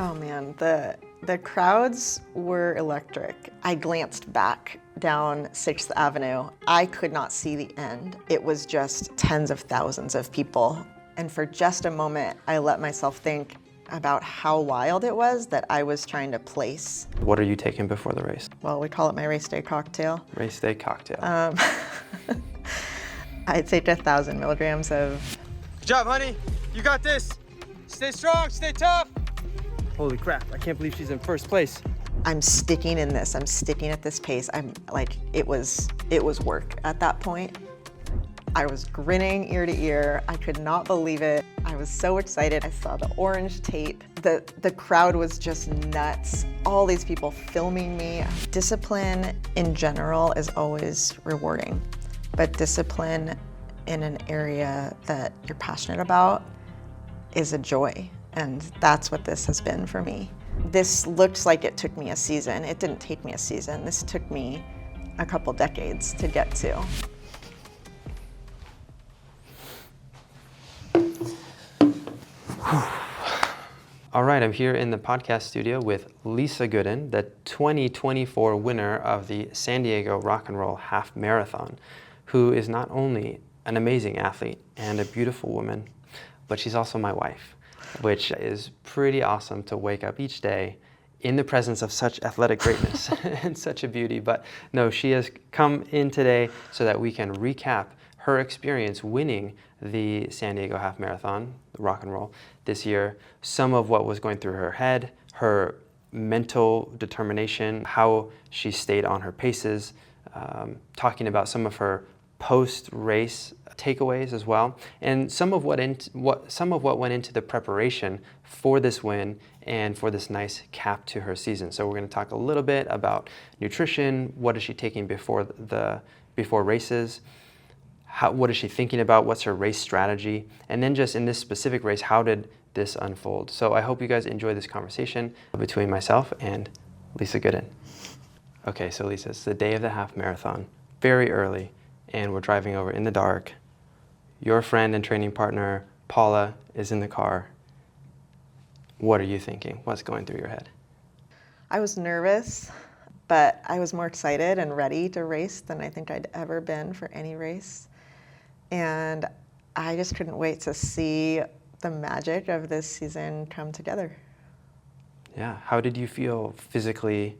Oh man, the crowds were electric. I glanced back down 6th Avenue. I could not see the end. It was just tens of thousands of people. And for just a moment, I let myself think about how wild it was that I was trying to place. What are you taking before the race? Well, we call it my race day cocktail. Race day cocktail. I'd take 1,000 milligrams of... Good job, honey. You got this. Stay strong, stay tough. Holy crap, I can't believe she's in first place. I'm sticking in this. I'm sticking at this pace. I'm like, it was work at that point. I was grinning ear to ear. I could not believe it. I was so excited. I saw the orange tape. The crowd was just nuts. All these people filming me. Discipline in general is always rewarding, but discipline in an area that you're passionate about is a joy. And that's what this has been for me. This looks like it took me a season. It didn't take me a season. This took me a couple decades to get to. All right, I'm here in the podcast studio with Lisa Goodin, the 2024 winner of the San Diego Rock and Roll Half Marathon, who is not only an amazing athlete and a beautiful woman, but she's also my wife, which is pretty awesome to wake up each day in the presence of such athletic greatness and such a beauty. But no, she has come in today so that we can recap her experience winning the San Diego Half Marathon, Rock and Roll, this year, some of what was going through her head, her mental determination, how she stayed on her paces, talking about some of her post-race takeaways as well, and some of what went into the preparation for this win and for this nice cap to her season. So we're going to talk a little bit about nutrition. What is she taking before races? What is she thinking about? What's her race strategy? And then just in this specific race, how did this unfold? So I hope you guys enjoy this conversation between myself and Lisa Goodin. Okay, so Lisa, it's the day of the half marathon, very early, and we're driving over in the dark. Your friend and training partner, Paula, is in the car. What are you thinking? What's going through your head? I was nervous, but I was more excited and ready to race than I think I'd ever been for any race. And I just couldn't wait to see the magic of this season come together. Yeah, how did you feel physically,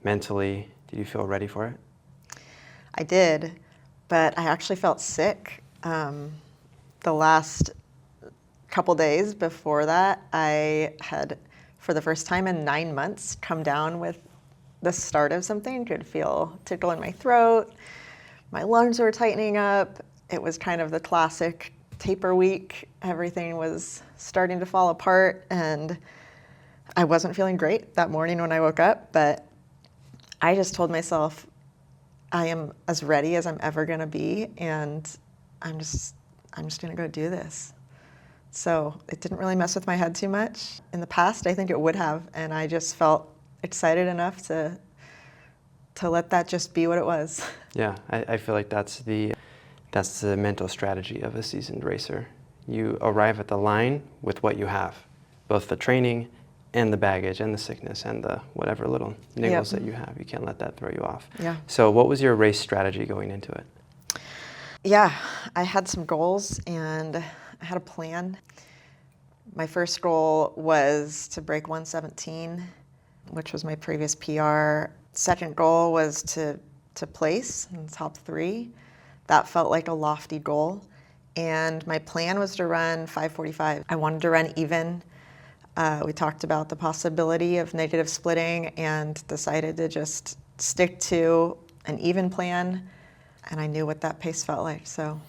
mentally? Did you feel ready for it? I did, but I actually felt sick. The last couple days before that, I had, for the first time in 9 months, come down with the start of something. Could feel tickle in my throat. My lungs were tightening up. It was kind of the classic taper week. Everything was starting to fall apart, and I wasn't feeling great that morning when I woke up, but I just told myself, I am as ready as I'm ever gonna be, and I'm just gonna go do this. So it didn't really mess with my head too much. In the past, I think it would have, and I just felt excited enough to let that just be what it was. Yeah, I feel like that's the mental strategy of a seasoned racer. You arrive at the line with what you have, both the training and the baggage and the sickness and the whatever little niggles that you have. You can't let that throw you off. Yeah. So what was your race strategy going into it? Yeah, I had some goals and I had a plan. My first goal was to break 1:17, which was my previous PR. Second goal was to place in the top 3. That felt like a lofty goal. And my plan was to run 5:45. I wanted to run even. We talked about the possibility of negative splitting and decided to just stick to an even plan. And I knew what that pace felt like, so.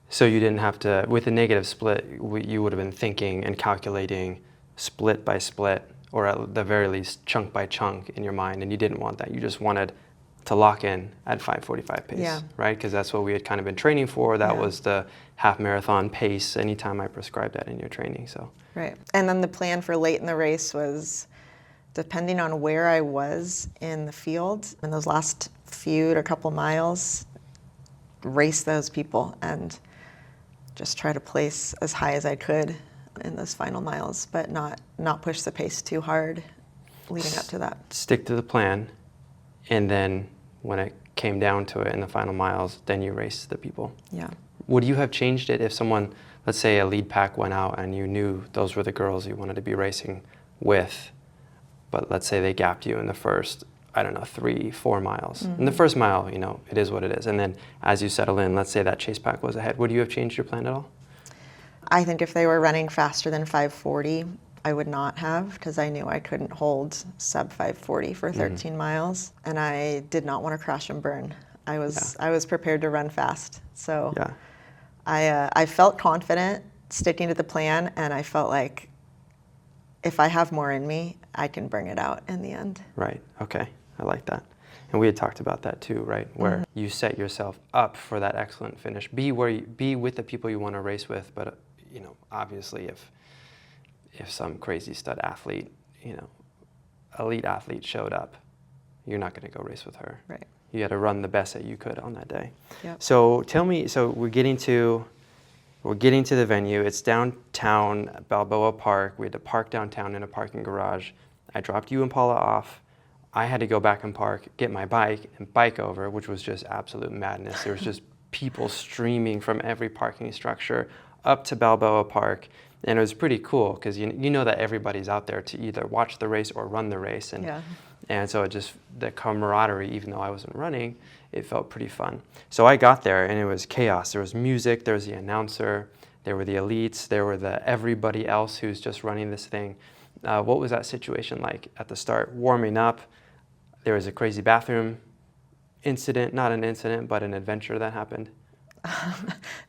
So you didn't have to, with the negative split, you would have been thinking and calculating split by split, or at the very least chunk by chunk in your mind, and you didn't want that. You just wanted to lock in at 5:45 pace, right? Because that's what we had kind of been training for. That was the half marathon pace anytime I prescribed that in your training, so. Right, and then the plan for late in the race was, depending on where I was in the field, in those last few to couple miles, race those people and just try to place as high as I could in those final miles, but not push the pace too hard leading up to that. Stick to the plan, and then when it came down to it in the final miles, then you raced the people. Yeah. Would you have changed it if someone, let's say a lead pack went out and you knew those were the girls you wanted to be racing with, but let's say they gapped you in the first, I don't know, 3-4 miles. In the first mile, you know, it is what it is. And then as you settle in, let's say that chase pack was ahead, would you have changed your plan at all? I think if they were running faster than 5:40, I would not have, because I knew I couldn't hold sub 5:40 for 13 miles, and I did not want to crash and burn. I was prepared to run fast, so Yeah. I felt confident sticking to the plan, and I felt like if I have more in me, I can bring it out in the end. Right. Okay. I like that. And we had talked about that too, right? Where you set yourself up for that excellent finish. Be with the people you want to race with, but you know, obviously, if some crazy stud athlete, you know, elite athlete showed up, you're not going to go race with her. Right. You had to run the best that you could on that day. Yep. So tell me, so we're getting to the venue. It's downtown Balboa Park. We had to park downtown in a parking garage. I dropped you and Paula off. I had to go back and park, get my bike, and bike over, which was just absolute madness. There was just people streaming from every parking structure up to Balboa Park. And it was pretty cool because you know that everybody's out there to either watch the race or run the race. And so it just, the camaraderie, even though I wasn't running, it felt pretty fun. So I got there and it was chaos. There was music, there was the announcer, there were the elites, there were the everybody else who's just running this thing. What was that situation like at the start? Warming up, there was a crazy bathroom incident, not an incident, but an adventure that happened.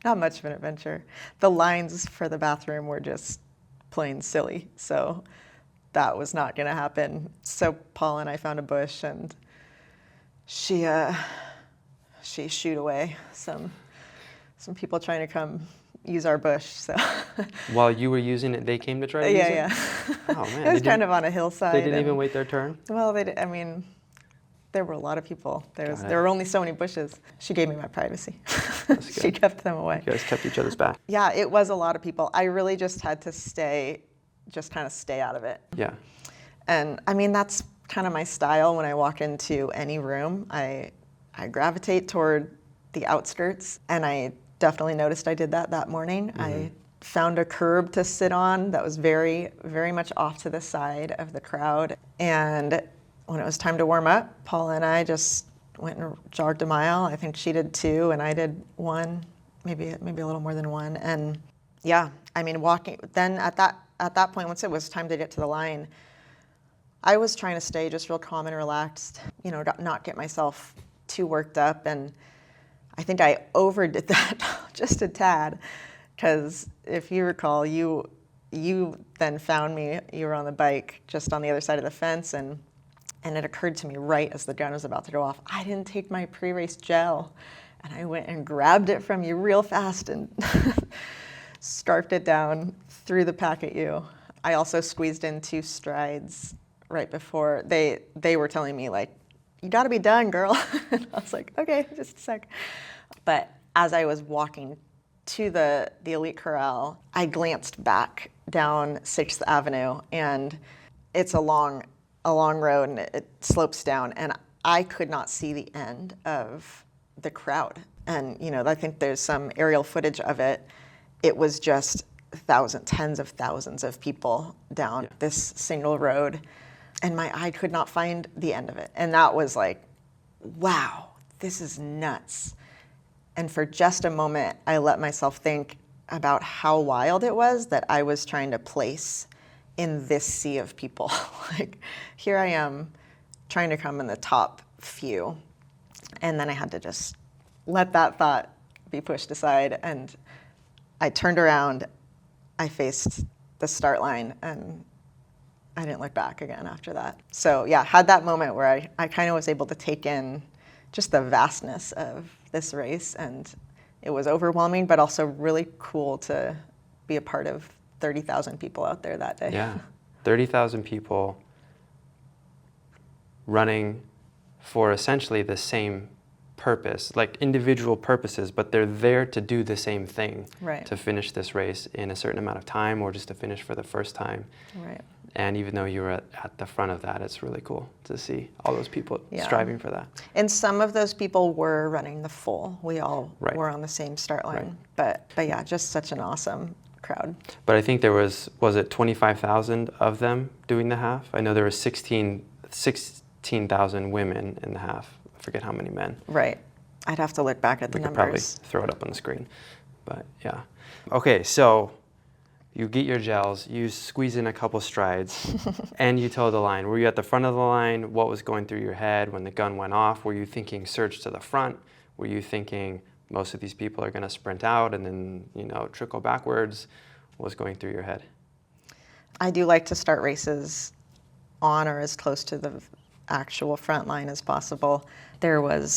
Not much of an adventure. The lines for the bathroom were just plain silly, so that was not going to happen. So Paul and I found a bush, and she shooed away some people trying to come use our bush. So while you were using it, they came to try to use it? Yeah. Oh man, It was kind of on a hillside. They didn't even wait their turn? Well, I mean, there were a lot of people. There were only so many bushes. She gave me my privacy. She kept them away. You guys kept each other's back. Yeah, it was a lot of people. I really just had to kind of stay out of it. Yeah. And I mean, that's kind of my style when I walk into any room. I gravitate toward the outskirts, and I definitely noticed I did that morning. I found a curb to sit on that was very, very much off to the side of the crowd. And when it was time to warm up, Paula and I just went and jogged a mile. I think she did 2, and I did 1, maybe a little more than 1. And yeah, I mean, walking. Then at that point, once it was time to get to the line, I was trying to stay just real calm and relaxed, you know, not get myself too worked up. And I think I overdid that just a tad, because if you recall, you then found me. You were on the bike just on the other side of the fence, and it occurred to me right as the gun was about to go off, I didn't take my pre-race gel, and I went and grabbed it from you real fast and scarfed it down, threw the pack at you. I also squeezed in 2 strides right before they were telling me, like, you got to be done, girl. And I was like, okay, just a sec. But as I was walking to the elite corral, I glanced back down 6th Avenue, and it's a long road, and it slopes down, and I could not see the end of the crowd. And you know, I think there's some aerial footage of it. It was just tens of thousands of people down this single road, and my eye could not find the end of it. And that was like, wow, this is nuts. And for just a moment, I let myself think about how wild it was that I was trying to place in this sea of people. Like, here I am trying to come in the top few. And then I had to just let that thought be pushed aside. And I turned around, I faced the start line, and I didn't look back again after that. So yeah, had that moment where I kind of was able to take in just the vastness of this race, and it was overwhelming, but also really cool to be a part of 30,000 people out there that day. Yeah, 30,000 people running for essentially the same purpose, like individual purposes, but they're there to do the same thing, Right. to finish this race in a certain amount of time or just to finish for the first time. Right. And even though you were at the front of that, it's really cool to see all those people Yeah. striving for that. And some of those people were running the full. We all Right. were on the same start line. Right. But yeah, just such an awesome crowd. But I think there was it 25,000 of them doing the half? I know there was 16,000 women in the half. I forget how many men. Right. I'd have to look back at the We could probably numbers. throw it up on the screen. But yeah. Okay, so you get your gels, you squeeze in a couple strides, and you toe the line. Were you at the front of the line? What was going through your head when the gun went off? Were you thinking surge to the front? Were you thinking most of these people are going to sprint out and then, trickle backwards? What was going through your head? I do like to start races on or as close to the actual front line as possible. There were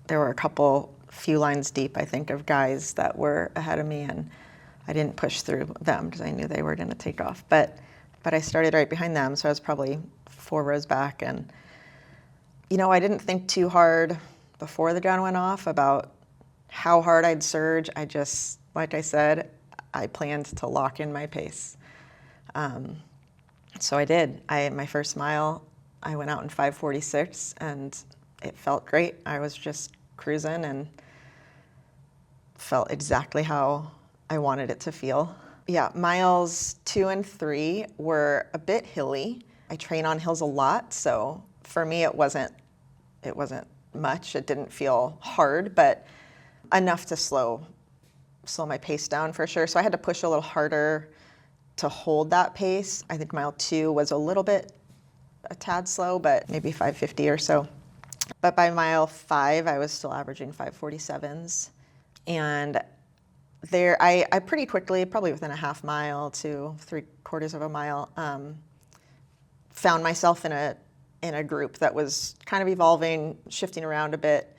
a few lines deep, I think, of guys that were ahead of me, and I didn't push through them because I knew they were going to take off. But I started right behind them, so I was probably 4 rows back. And, I didn't think too hard before the gun went off about how hard I'd surge. I just, like I said, I planned to lock in my pace. So I did. My first mile, I went out in 5:46, and it felt great. I was just cruising and felt exactly how I wanted it to feel. Yeah, miles 2 and 3 were a bit hilly. I train on hills a lot, so for me it wasn't much. It didn't feel hard, but enough to slow my pace down for sure. So I had to push a little harder to hold that pace. I think mile 2 was a tad slow, but maybe 5:50 or so. But by mile 5, I was still averaging 5:47s. And there, I pretty quickly, probably within a half mile to 3/4 of a mile, found myself in a group that was kind of evolving, shifting around a bit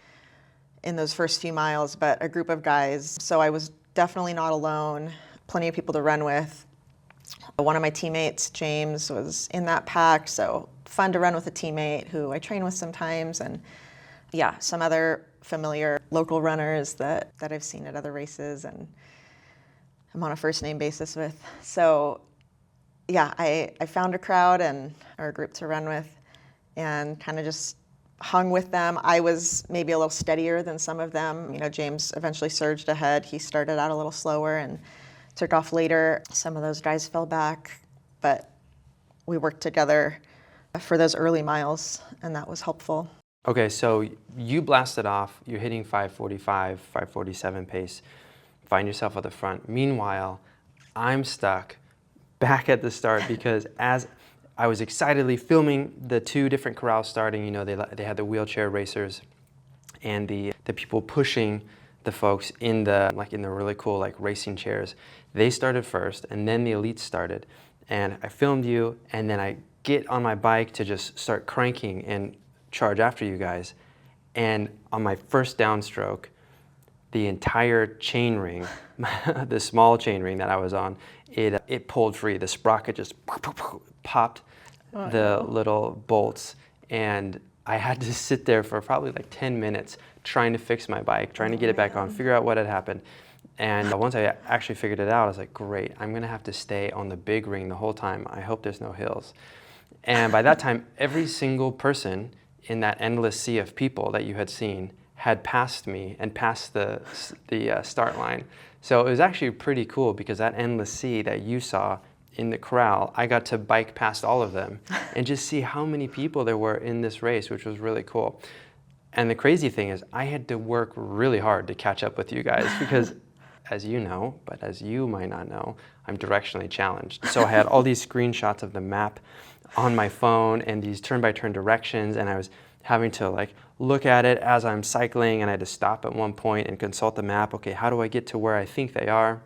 in those first few miles, but a group of guys. So I was definitely not alone, plenty of people to run with. One of my teammates, James, was in that pack, so fun to run with a teammate who I train with sometimes, and yeah, some other familiar local runners that I've seen at other races and I'm on a first name basis with. So yeah, I found a crowd or a group to run with and kind of just hung with them. I was maybe a little steadier than some of them. James eventually surged ahead. He started out a little slower and took off later. Some of those guys fell back, but we worked together for those early miles, and that was helpful. Okay, so you blasted off, you're hitting 5:45, 5:47 pace, find yourself at the front. Meanwhile, I'm stuck back at the start because as I was excitedly filming the 2 different corrals starting, they had the wheelchair racers and the people pushing the folks in the really cool racing chairs. They started first, and then the elites started. And I filmed you, and then I get on my bike to just start cranking and charge after you guys. And on my first downstroke, the entire chain ring, the small chain ring that I was on, it pulled free. The sprocket just popped the little bolts, and I had to sit there for probably 10 minutes trying to fix my bike, trying to get it back on, figure out what had happened. And once I actually figured it out, I was like, great, I'm gonna have to stay on the big ring the whole time. I hope there's no hills. And by that time, every single person in that endless sea of people that you had seen had passed me and passed the start line. So it was actually pretty cool because that endless sea that you saw in the corral, I got to bike past all of them and just see how many people there were in this race, which was really cool. And the crazy thing is I had to work really hard to catch up with you guys because as you know, but as you might not know, I'm directionally challenged. So I had all these screenshots of the map on my phone and these turn-by-turn directions, and I was having to look at it as I'm cycling, and I had to stop at one point and consult the map. Okay, how do I get to where I think they are?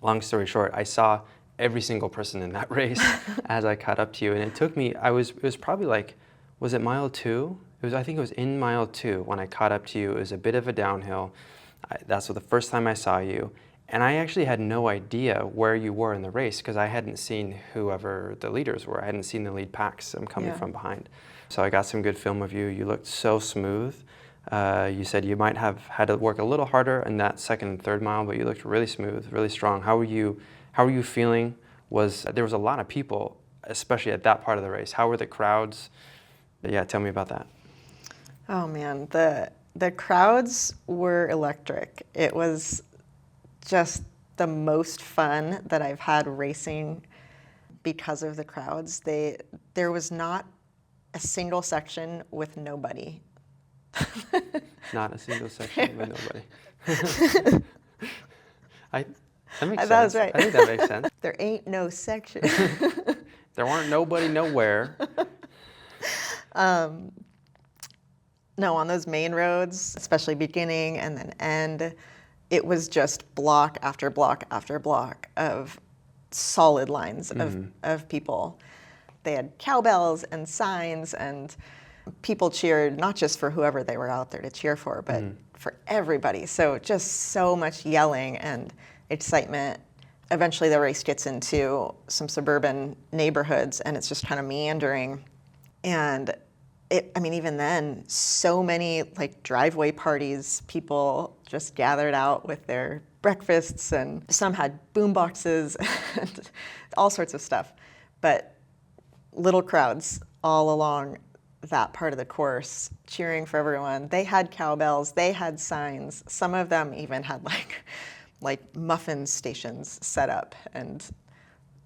Long story short, I saw every single person in that race as I caught up to you, and it took me, it was probably was it mile 2? I think it was in mile 2 when I caught up to you. It was a bit of a downhill. That's the first time I saw you. And I actually had no idea where you were in the race because I hadn't seen whoever the leaders were. I hadn't seen the lead packs. I'm coming from behind. So I got some good film of you. You looked so smooth. You said you might have had to work a little harder in that second and third mile, but you looked really smooth, really strong. How were you feeling? There was a lot of people, especially at that part of the race. How were the crowds? Yeah, tell me about that. Oh man, the crowds were electric. It was just the most fun that I've had racing because of the crowds. There was not a single section with nobody. Not a single section with nobody. That makes sense. That was right. I think that makes sense. There ain't no section. There weren't nobody nowhere. No, on those main roads, especially beginning and then end, it was just block after block after block of solid lines of people. They had cowbells and signs, and people cheered not just for whoever they were out there to cheer for, but for everybody. So just so much yelling and excitement. Eventually the race gets into some suburban neighborhoods, and it's just kind of meandering. And even then, so many like driveway parties, people just gathered out with their breakfasts, and some had boom boxes and all sorts of stuff. But little crowds all along that part of the course cheering for everyone. They had cowbells, they had signs. Some of them even had like muffin stations set up, and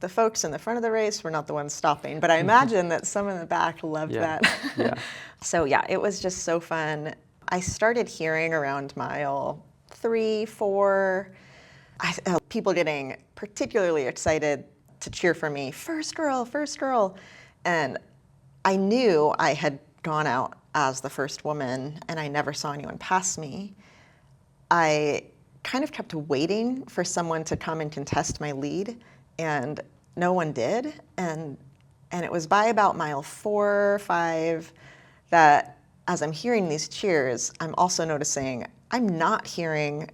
the folks in the front of the race were not the ones stopping, but I imagine that some in the back loved that. Yeah. So yeah, it was just so fun. I started hearing around mile 3, 4, people getting particularly excited to cheer for me, first girl, first girl. And I knew I had gone out as the first woman, and I never saw anyone pass me. I kind of kept waiting for someone to come and contest my lead, and no one did. And it was by about mile 4 or 5 that, as I'm hearing these cheers, I'm also noticing I'm not hearing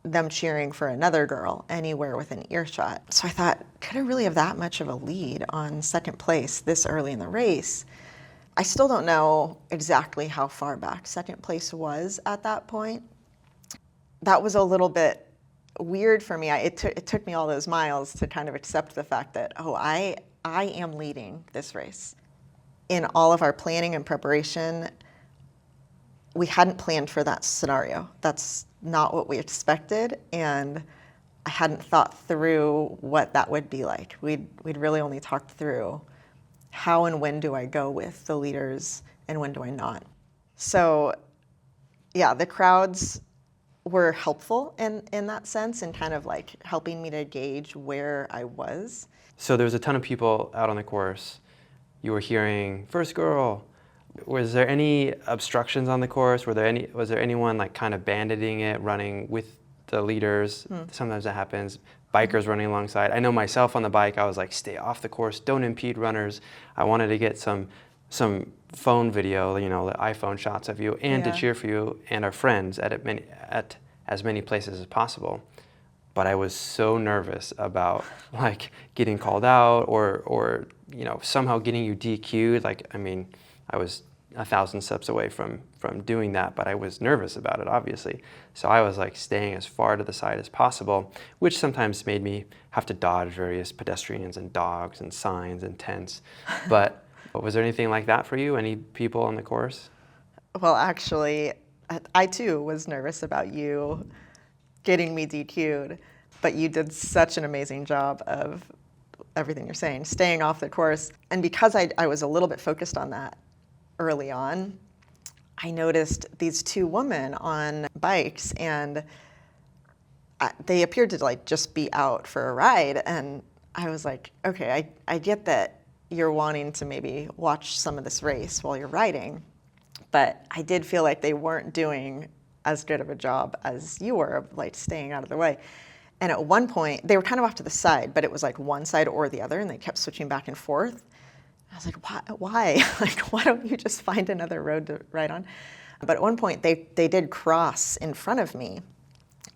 them cheering for another girl anywhere within earshot. So I thought, could I really have that much of a lead on second place this early in the race? I still don't know exactly how far back second place was at that point. That was a little bit weird for me. It took me all those miles to kind of accept the fact that, I am leading this race. In all of our planning and preparation, we hadn't planned for that scenario. That's not what we expected, and I hadn't thought through what that would be like. We'd really only talked through how and when do I go with the leaders and when do I not. So yeah, the crowds were helpful in that sense, and kind of like helping me to gauge where I was. So there was a ton of people out on the course. You were hearing first girl. Was there any obstructions on the course? Was there anyone like kind of banditing it, running with the leaders? Sometimes that happens. Bikers running alongside. I know myself on the bike, I was like, stay off the course, don't impede runners. I wanted to get some phone video, the iPhone shots of you, and to cheer for you and our friends at as many places as possible. But I was so nervous about like getting called out or somehow getting you DQ'd. I was 1,000 steps away from doing that, but I was nervous about it, obviously. So I was like staying as far to the side as possible, which sometimes made me have to dodge various pedestrians and dogs and signs and tents. But was there anything like that for you? Any people on the course? Well, actually, I too was nervous about you getting me DQ'd, but you did such an amazing job of everything you're saying, staying off the course. And because I was a little bit focused on that early on, I noticed these 2 women on bikes, and they appeared to like just be out for a ride. And I was like, okay, I get that you're wanting to maybe watch some of this race while you're riding, but I did feel like they weren't doing as good of a job as you were of like staying out of the way. And at one point, they were kind of off to the side, but it was like one side or the other, and they kept switching back and forth. I was like, why? Like, why don't you just find another road to ride on? But at one point, they did cross in front of me,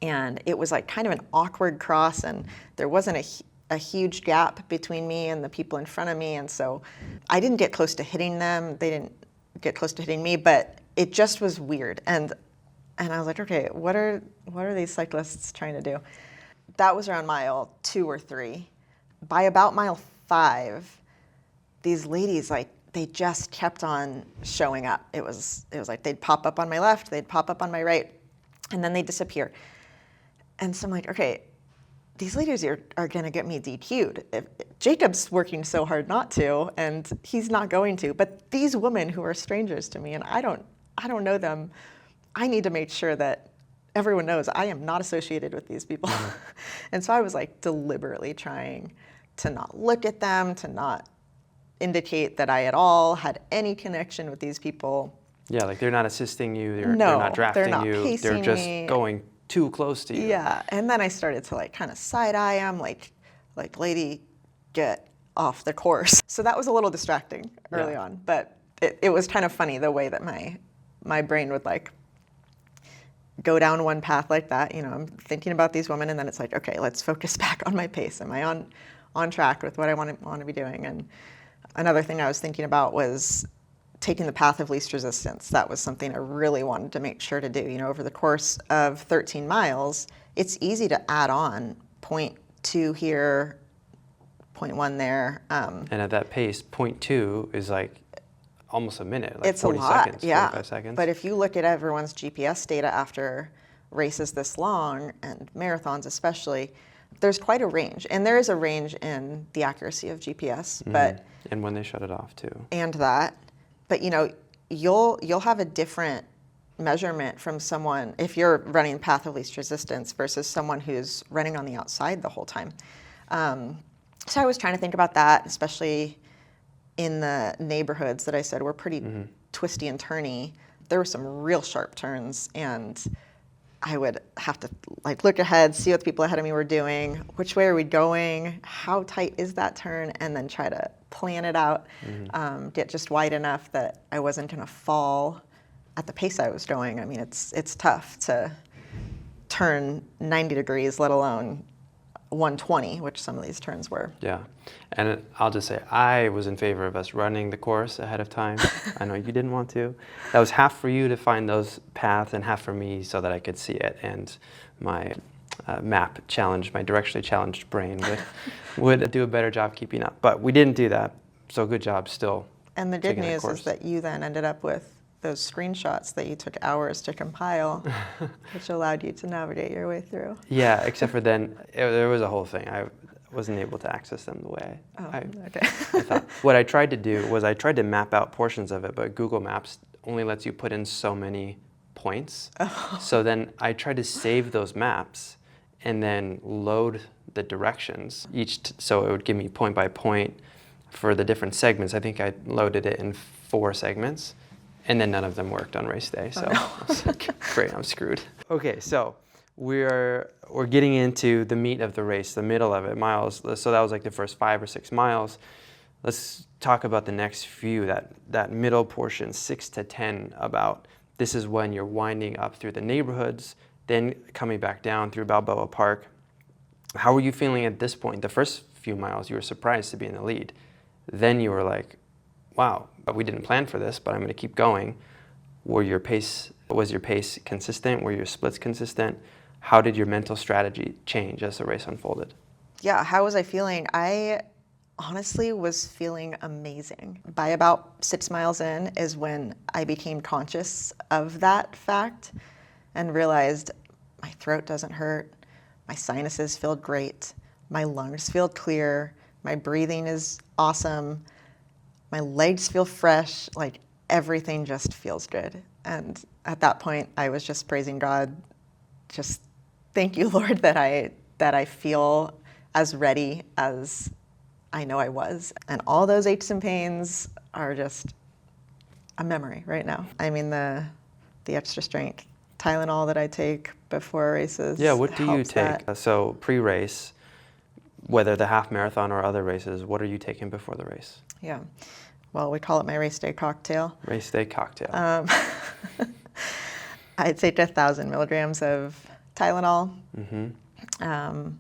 and it was like kind of an awkward cross, and there wasn't a huge gap between me and the people in front of me, and so I didn't get close to hitting them. They didn't get close to hitting me, but it just was weird. And I was like, okay, what are these cyclists trying to do? That was around mile 2 or 3. By about mile 5, these ladies, like, they just kept on showing up. It was like they'd pop up on my left, they'd pop up on my right, and then they'd disappear. And so I'm like, okay, these ladies are going to get me DQ'd. Jacob's working so hard not to, and he's not going to. But these women who are strangers to me, and I don't know them, I need to make sure that everyone knows I am not associated with these people. And so I was like deliberately trying to not look at them, to not indicate that I at all had any connection with these people. Yeah, like they're not assisting you, they're No, not drafting they're not you, pacing they're just me. going too close to you. Yeah, and then I started to like kind of side-eye them, like lady, get off the course. So that was a little distracting early on, but it was kind of funny the way that my brain would like go down one path like that. You know, I'm thinking about these women, and then it's like, okay, let's focus back on my pace. Am I on track with what I want to be doing? And another thing I was thinking about was taking the path of least resistance. That was something I really wanted to make sure to do. You know, over the course of 13 miles, it's easy to add on 0.2 here, 0.1 there. And at that pace, 0.2 is like almost a minute, like It's 40 a lot, seconds, yeah. 45 seconds. But if you look at everyone's GPS data after races this long, and marathons especially, there's quite a range. And there is a range in the accuracy of GPS, but and when they shut it off too. and that. But you know, you'll have a different measurement from someone if you're running path of least resistance versus someone who's running on the outside the whole time. So I was trying to think about that, especially in the neighborhoods that I said were pretty twisty and turny. There were some real sharp turns, and I would have to like look ahead, see what the people ahead of me were doing, which way are we going, how tight is that turn, and then try to plan it out, get just wide enough that I wasn't going to fall at the pace I was going. I mean, it's tough to turn 90 degrees, let alone 120, which some of these turns were. Yeah, and I'll just say I was in favor of us running the course ahead of time. I know you didn't want to. That was half for you to find those paths and half for me so that I could see it, and my map challenged, my directionally challenged brain would do a better job keeping up. But we didn't do that, so good job still. And the good taking that news course. is that you then ended up with those screenshots that you took hours to compile, which allowed you to navigate your way through. Yeah, except for then there was a whole thing. I wasn't able to access them the way Okay. I thought. What I tried to do was I tried to map out portions of it, but Google Maps only lets you put in so many points. So then I tried to save those maps and then load the directions so it would give me point by point for the different segments. I think I loaded it in 4 segments. And then none of them worked on race day, so I was like, great, I'm screwed. Okay, so we're getting into the meat of the race, the middle of it, miles. So that was like the first 5 or 6 miles. Let's talk about the next few, that middle portion, 6 to 10, about this is when you're winding up through the neighborhoods, then coming back down through Balboa Park. How were you feeling at this point? The first few miles, you were surprised to be in the lead. Then you were like, wow, but we didn't plan for this, but I'm going to keep going. Was your pace consistent? Were your splits consistent? How did your mental strategy change as the race unfolded? Yeah, how was I feeling? I honestly was feeling amazing. By about 6 miles in is when I became conscious of that fact and realized my throat doesn't hurt, my sinuses feel great, my lungs feel clear, my breathing is awesome, my legs feel fresh, like everything just feels good. And at that point, I was just praising God, just thank you, Lord, that I feel as ready as I know I was. And all those aches and pains are just a memory right now. I mean, the extra strength Tylenol that I take before races. Yeah, what do you helps take? that. So pre-race, whether the half marathon or other races, what are you taking before the race? Yeah. Well, we call it my race day cocktail. Race day cocktail. I'd take 1,000 milligrams of Tylenol. Mm-hmm.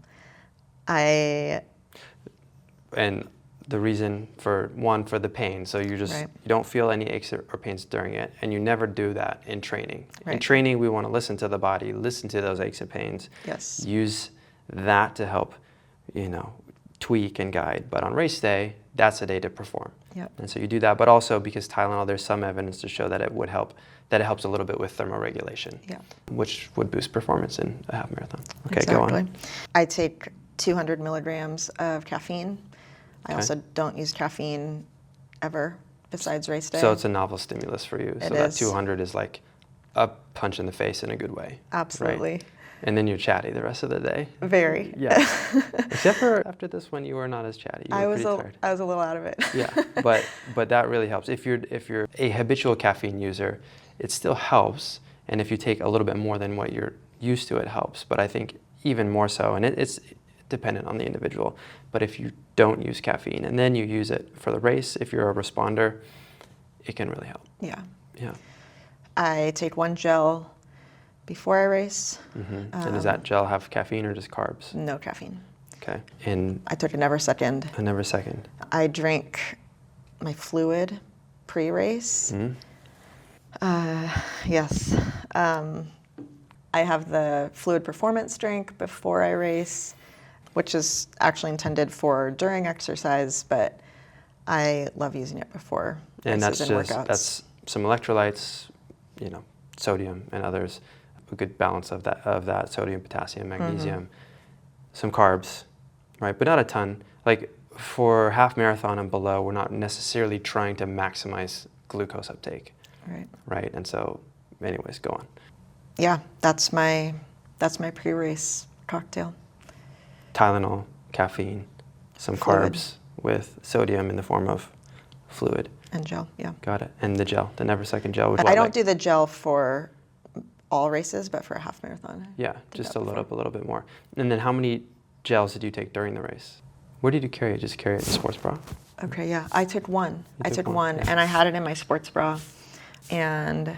I And the reason for the pain. So you don't feel any aches or pains during it, and you never do that in training. Right. In training, we want to listen to the body, listen to those aches and pains. Yes. Use that to help, tweak and guide. But on race day, that's a day to perform. Yep. And so you do that, but also because Tylenol, there's some evidence to show that it would help, that it helps a little bit with thermoregulation, which would boost performance in a half marathon. Okay, exactly. go on. I take 200 milligrams of caffeine. I Okay. also don't use caffeine ever besides race day. So it's a novel stimulus for you. It So that is. 200 is like a punch in the face in a good way. Absolutely. Right? And then you're chatty the rest of the day. Very. Yeah. Except for after this one, you were not as chatty. You were pretty tired. I was a little out of it. Yeah, but that really helps. If you're a habitual caffeine user, it still helps. And if you take a little bit more than what you're used to, it helps. But I think even more so, and it's dependent on the individual. But if you don't use caffeine and then you use it for the race, if you're a responder, it can really help. Yeah. Yeah. I take one gel before I race. Mm-hmm. And does that gel have caffeine or just carbs? No caffeine. Okay. And I took a Never Second. a Never Second. I drink my fluid pre-race. Mm-hmm. Yes. I have the fluid performance drink before I race, which is actually intended for during exercise, but I love using it before And races and workouts. that's some electrolytes, sodium and others, a good balance of that sodium, potassium, magnesium, some carbs, right? But not a ton. Like for half marathon and below, we're not necessarily trying to maximize glucose uptake, right? And so, anyways, go on. Yeah, that's my pre-race cocktail. Tylenol, caffeine, some Fluid. carbs with sodium in the form of fluid. And gel, yeah. Got it. And the gel, the Never Second gel. I don't do the gel for all races, but for a half marathon. Yeah, just to load up a little bit more. And then how many gels did you take during the race? Where did you carry it? Just carry it in the sports bra? Okay, yeah. I took one. I took took one, one, yeah. and I had it in my sports bra. And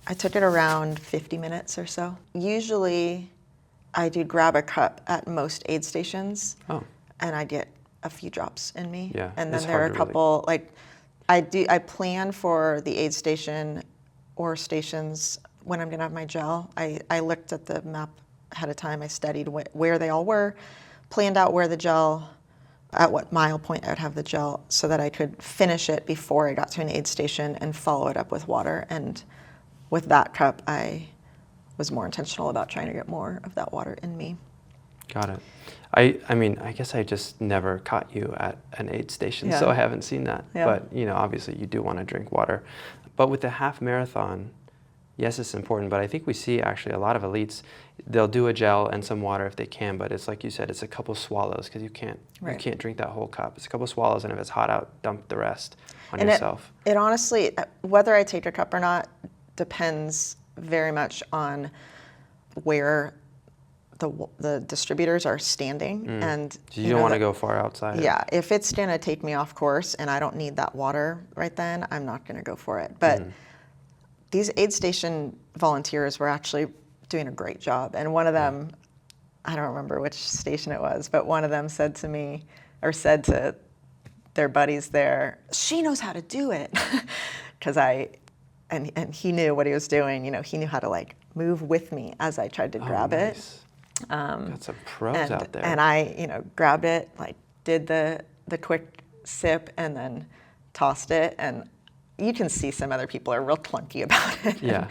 I took it around 50 minutes or so. Usually, I do grab a cup at most aid stations, and I get a few drops in me. Yeah, And then it's there are hard a to really- couple, I plan for the aid station or stations when I'm gonna have my gel. I looked at the map ahead of time. I studied where they all were, planned out where the gel, at what mile point I would have the gel so that I could finish it before I got to an aid station and follow it up with water. And with that cup, I was more intentional about trying to get more of that water in me. Got it. I mean, I guess I just never caught you at an aid station, so Yeah. I haven't seen that. Yeah. But, obviously you do want to drink water. But with the half marathon, yes, it's important, but I think we see actually a lot of elites, they'll do a gel and some water if they can, but it's like you said, it's a couple swallows because you can't drink that whole cup. It's a couple swallows, and if it's hot out, dump the rest on yourself. It honestly, whether I take a cup or not, depends very much on where the distributors are standing. And So you don't want to go far outside. Yeah, if it's going to take me off course and I don't need that water right then, I'm not going to go for it. But these aid station volunteers were actually doing a great job. And one of them, I don't remember which station it was, but one of them said to me, or said to their buddies there, she knows how to do it. Because and he knew what he was doing. He knew how to move with me as I tried to grab it. Got some pros out there. And I, grabbed it, did the quick sip and then tossed it. And you can see some other people are real clunky about it. Yeah.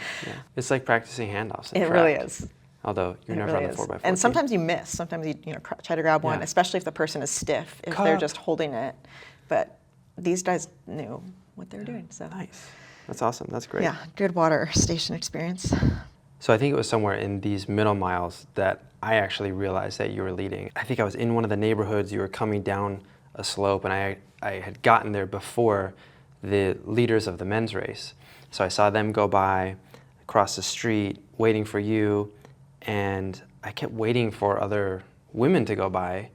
It's like practicing handoffs in It track. really is. Although you're never on the 4x4 And sometimes you miss. Sometimes you try to grab one, Yeah. especially if the person is stiff, if they're just holding it. But these guys knew what they were doing. So Nice. That's awesome. That's great. yeah, good water station experience. So I think it was somewhere in these middle miles that I actually realized that you were leading. I think I was in one of the neighborhoods. You were coming down a slope, and I had gotten there before the leaders of the men's race. So I saw them go by, across the street, waiting for you, and I kept waiting for other women to go by,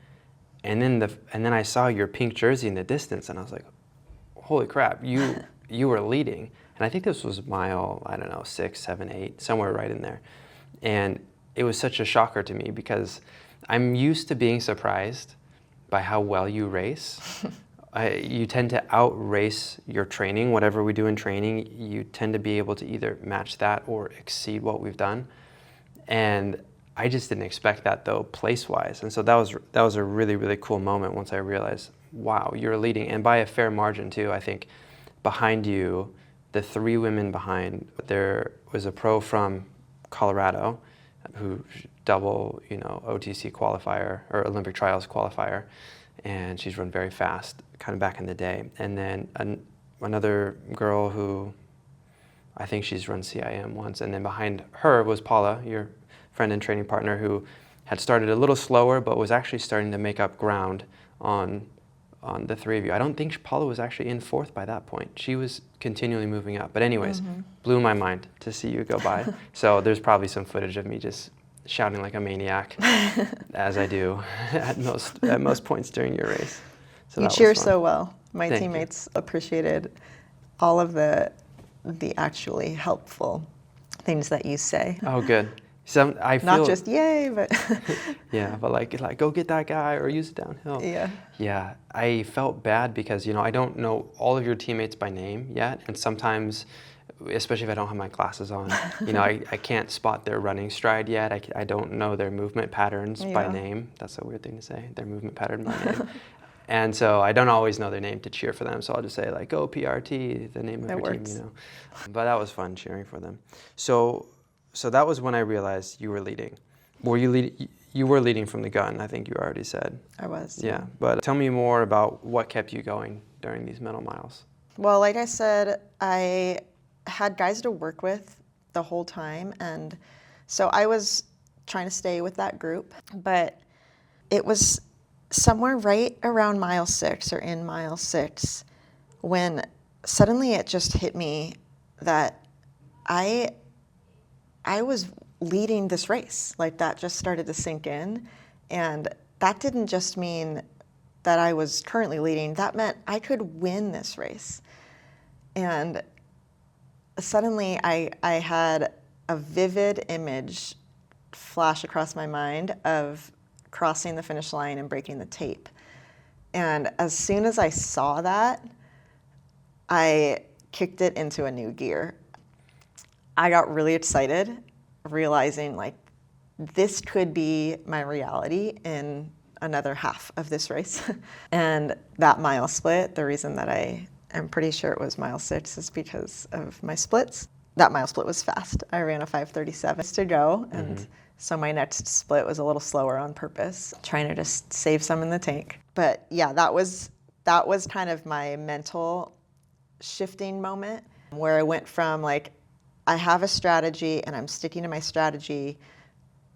and then I saw your pink jersey in the distance, and I was like, holy crap, you were leading. And I think this was mile, 6, 7, 8, somewhere right in there. And it was such a shocker to me because I'm used to being surprised by how well you race you tend to outrace your training. Whatever we do in training, you tend to be able to either match that or exceed what we've done. And I just didn't expect that though, place-wise. And so that was a really, really cool moment once I realized, wow, you're leading, and by a fair margin too. I think behind you, the 3 women behind, there was a pro from Colorado who double, OTC qualifier or Olympic trials qualifier, and she's run very fast, kind of back in the day. And then another girl who I think she's run CIM once. And then behind her was Paula, your friend and training partner, who had started a little slower, but was actually starting to make up ground on the 3 of you. I don't think Paula was actually in 4th by that point. She was continually moving up. But anyways, blew my mind to see you go by. So there's probably some footage of me just shouting like a maniac, as I do at most points during your race. So you cheer so well. My teammates appreciated all of the actually helpful things that you say. Oh, good. I feel not just yay, but yeah, but like go get that guy or use it downhill. Yeah. Yeah, I felt bad because I don't know all of your teammates by name yet, and sometimes, especially if I don't have my glasses on, I can't spot their running stride yet. I don't know their movement patterns by name. That's a weird thing to say. Their movement pattern by name. And so I don't always know their name to cheer for them. So I'll just say like, go PRT, the name of your team, But that was fun cheering for them. So that was when I realized you were leading. Were you leading? You were leading from the gun, I think you already said. I was. Yeah, but tell me more about what kept you going during these middle miles. Well, like I said, I had guys to work with the whole time, and so I was trying to stay with that group, but it was somewhere right around mile 6 or in mile 6 when suddenly it just hit me that I was leading this race. Like, that just started to sink in, and that didn't just mean that I was currently leading, that meant I could win this race. And suddenly I had a vivid image flash across my mind of crossing the finish line and breaking the tape. And as soon as I saw that, I kicked it into a new gear. I got really excited, realizing like this could be my reality in another half of this race. And that mile split, the reason that I am pretty sure it was mile 6 is because of my splits. That mile split was fast. I ran a 5:37 to go, and so my next split was a little slower on purpose, trying to just save some in the tank. But yeah, that was kind of my mental shifting moment, where I went from like, I have a strategy and I'm sticking to my strategy,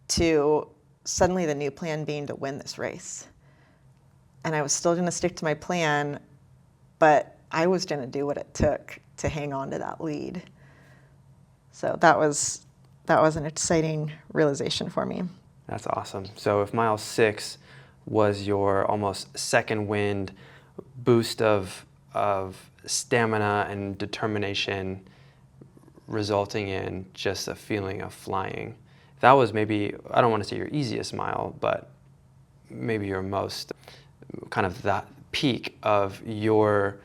to suddenly the new plan being to win this race. And I was still going to stick to my plan, but I was going to do what it took to hang on to that lead. So that was an exciting realization for me. That's awesome. So if mile 6 was your almost second wind boost of stamina and determination, resulting in just a feeling of flying, that was maybe, I don't want to say your easiest mile, but maybe your most kind of that peak of your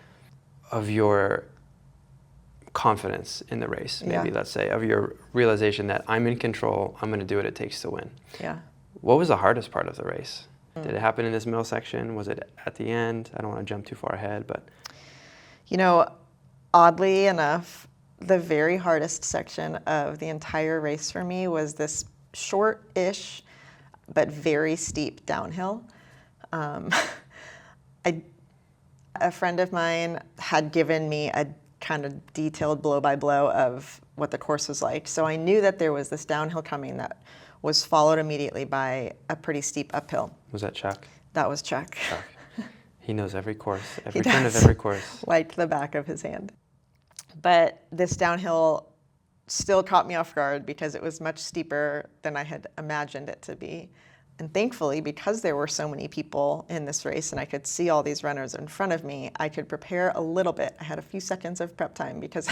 confidence in the race, maybe, let's say, of your realization that I'm in control, I'm going to do what it takes to win. Yeah. What was the hardest part of the race? Did it happen in this middle section? Was it at the end? I don't want to jump too far ahead, but. Oddly enough, the very hardest section of the entire race for me was this short-ish but very steep downhill. A friend of mine had given me a kind of detailed blow-by-blow of what the course was like, so I knew that there was this downhill coming that was followed immediately by a pretty steep uphill. Was that Chuck? That was Chuck. He knows every course, every turn of every course. Like the back of his hand. But this downhill still caught me off guard because it was much steeper than I had imagined it to be. And thankfully, because there were so many people in this race and I could see all these runners in front of me, I could prepare a little bit. I had a few seconds of prep time because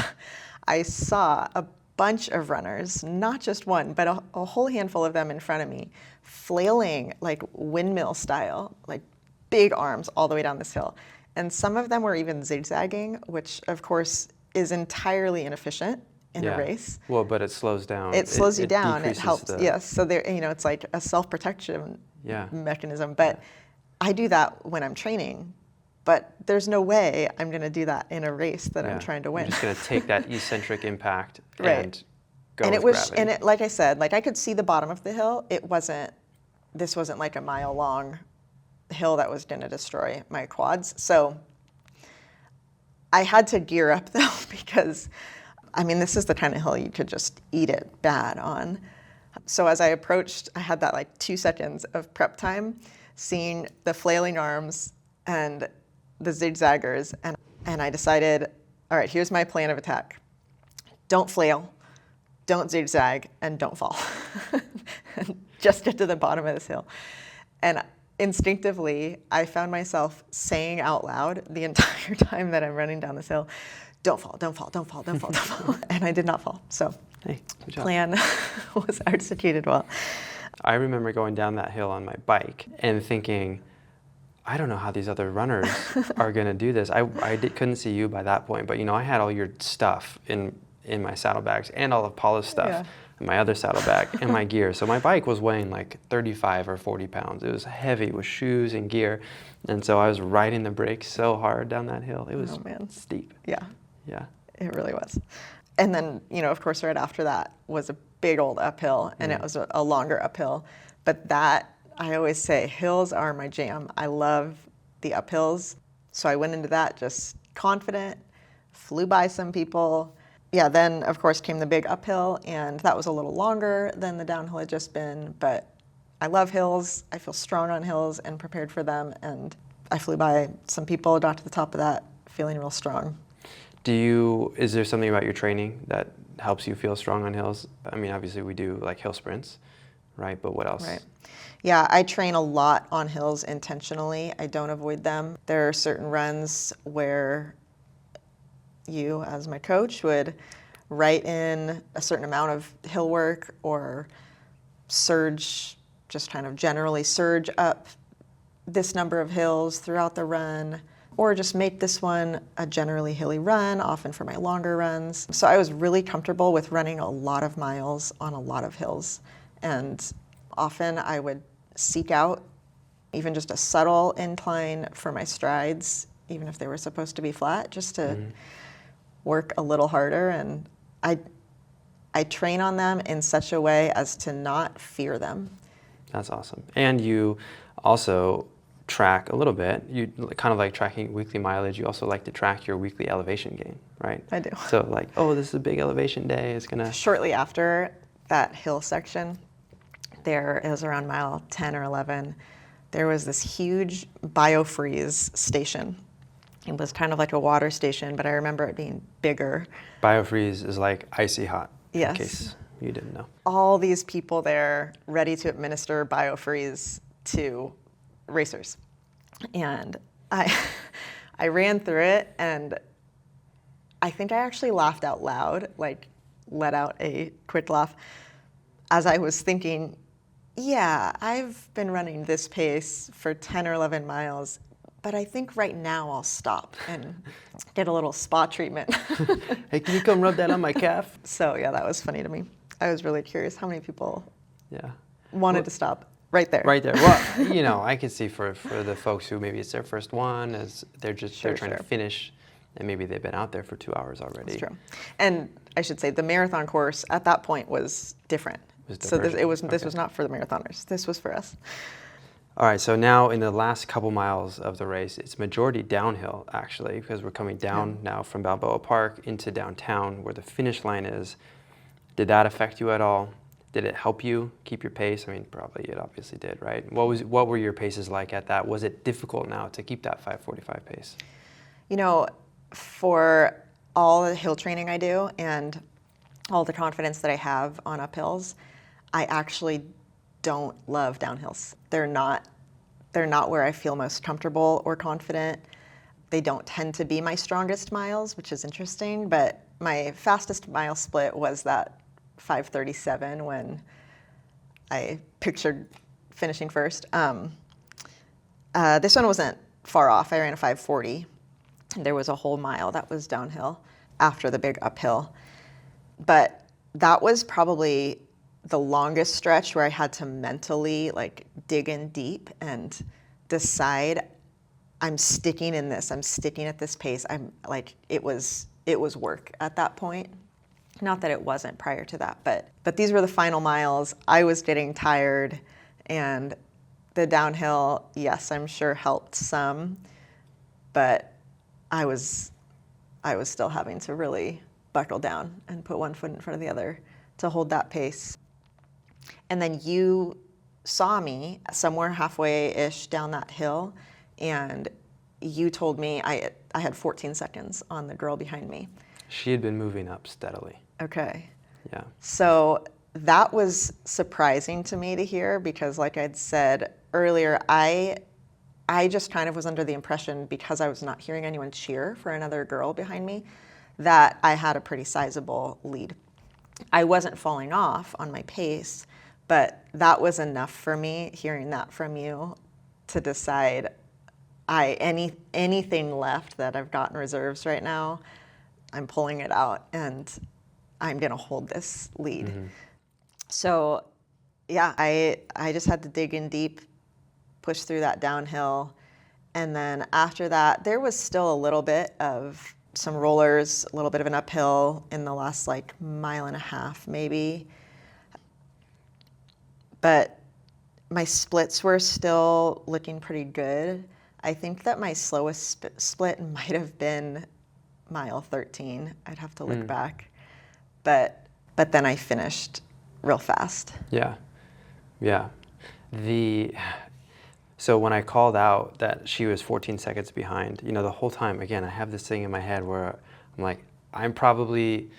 I saw a bunch of runners, not just one, but a whole handful of them in front of me, flailing like windmill style, like big arms all the way down this hill. And some of them were even zigzagging, which of course is entirely inefficient in a race. Well, but it slows down. It slows you down. It decreases helps. Yes. So there, it's like a self-protection mechanism. But I do that when I'm training. But there's no way I'm going to do that in a race that I'm trying to win. You're just going to take that eccentric impact Right. and go And with it was, gravity. and it, like I said, like I could see the bottom of the hill. This wasn't like a mile-long hill that was going to destroy my quads. So I had to gear up though, because I mean, this is the kind of hill you could just eat it bad on. So as I approached, I had that like 2 seconds of prep time, seeing the flailing arms and the zigzaggers, and I decided, all right, here's my plan of attack. Don't flail, don't zigzag, and don't fall. Just get to the bottom of this hill. And instinctively, I found myself saying out loud the entire time that I'm running down this hill, don't fall, don't fall, don't fall, don't fall, don't fall. And I did not fall. So Hey, good job. plan was executed well. I remember going down that hill on my bike and thinking, I don't know how these other runners are going to do this. Couldn't see you by that point, but I had all your stuff in my saddlebags and all of Paula's stuff in my other saddlebag and my gear. So my bike was weighing like 35 or 40 pounds. It was heavy with shoes and gear. And so I was riding the brakes so hard down that hill. It was steep. Yeah, Yeah. it really was. And then, of course, right after that was a big old uphill, and it was a longer uphill. But that, I always say, hills are my jam. I love the uphills. So I went into that just confident, flew by some people. Yeah, then, of course, came the big uphill, and that was a little longer than the downhill had just been. But I love hills. I feel strong on hills and prepared for them. And I flew by some people, got to the top of that feeling real strong. Is there something about your training that helps you feel strong on hills? I mean, obviously we do like hill sprints, right? But what else? Right. Yeah, I train a lot on hills intentionally. I don't avoid them. There are certain runs where you, as my coach, would write in a certain amount of hill work or surge, just kind of generally surge up this number of hills throughout the run, or just make this one a generally hilly run, often for my longer runs. So I was really comfortable with running a lot of miles on a lot of hills. And often I would seek out even just a subtle incline for my strides, even if they were supposed to be flat, just to work a little harder. And I train on them in such a way as to not fear them. That's awesome. And you also track a little bit. You kind of like tracking weekly mileage. You also like to track your weekly elevation gain, right? I do. So like, oh, this is a big elevation day. It's gonna. Shortly after that hill section, there is around mile 10 or 11, there was this huge biofreeze station. It was kind of like a water station, but I remember it being bigger. Biofreeze is like icy hot. Yes. In case you didn't know. All these people there ready to administer biofreeze to racers. And I ran through it, and I think I actually laughed out loud, like let out a quick laugh as I was thinking, yeah, I've been running this pace for 10 or 11 miles, but I think right now I'll stop and get a little spa treatment. Hey, can you come rub that on my calf? So yeah, that was funny to me. I was really curious how many people Yeah. wanted to stop right there. Right there. Well, I could see for the folks who maybe it's their first one, as they're trying to finish, and maybe they've been out there for 2 hours already. That's true. And I should say the marathon course at that point was different. So this was not for the marathoners. This was for us. All right, so now in the last couple miles of the race, it's majority downhill, actually, because we're coming down now from Balboa Park into downtown where the finish line is. Did that affect you at all? Did it help you keep your pace? I mean, probably it obviously did, right? What were your paces like at that? Was it difficult now to keep that 5:45 pace? For all the hill training I do and all the confidence that I have on uphills, I actually don't love downhills. They're not where I feel most comfortable or confident. They don't tend to be my strongest miles, which is interesting, but my fastest mile split was that 5:37 when I pictured finishing first. This one wasn't far off. I ran a 5:40. There was a whole mile that was downhill after the big uphill. But that was probably the longest stretch where I had to mentally like dig in deep and decide I'm sticking in this. I'm sticking at this pace. I'm like, it was work at that point. Not that it wasn't prior to that, but these were the final miles. I was getting tired, and the downhill, yes, I'm sure helped some, but I was still having to really buckle down and put one foot in front of the other to hold that pace. And then you saw me somewhere halfway-ish down that hill, and you told me I had 14 seconds on the girl behind me. She had been moving up steadily. Okay. Yeah. So that was surprising to me to hear because, like I'd said earlier, I just kind of was under the impression, because I was not hearing anyone cheer for another girl behind me, that I had a pretty sizable lead. I wasn't falling off on my pace, but that was enough for me, hearing that from you, to decide anything left that I've got in reserves right now, I'm pulling it out and I'm gonna hold this lead. Mm-hmm. So yeah, I just had to dig in deep, push through that downhill. And then after that, there was still a little bit of some rollers, a little bit of an uphill in the last like mile and a half maybe. But my splits were still looking pretty good. I think that my slowest split might have been mile 13. I'd have to look back. But then I finished real fast. Yeah. Yeah. So when I called out that she was 14 seconds behind, the whole time, again, I have this thing in my head where I'm like, I'm probably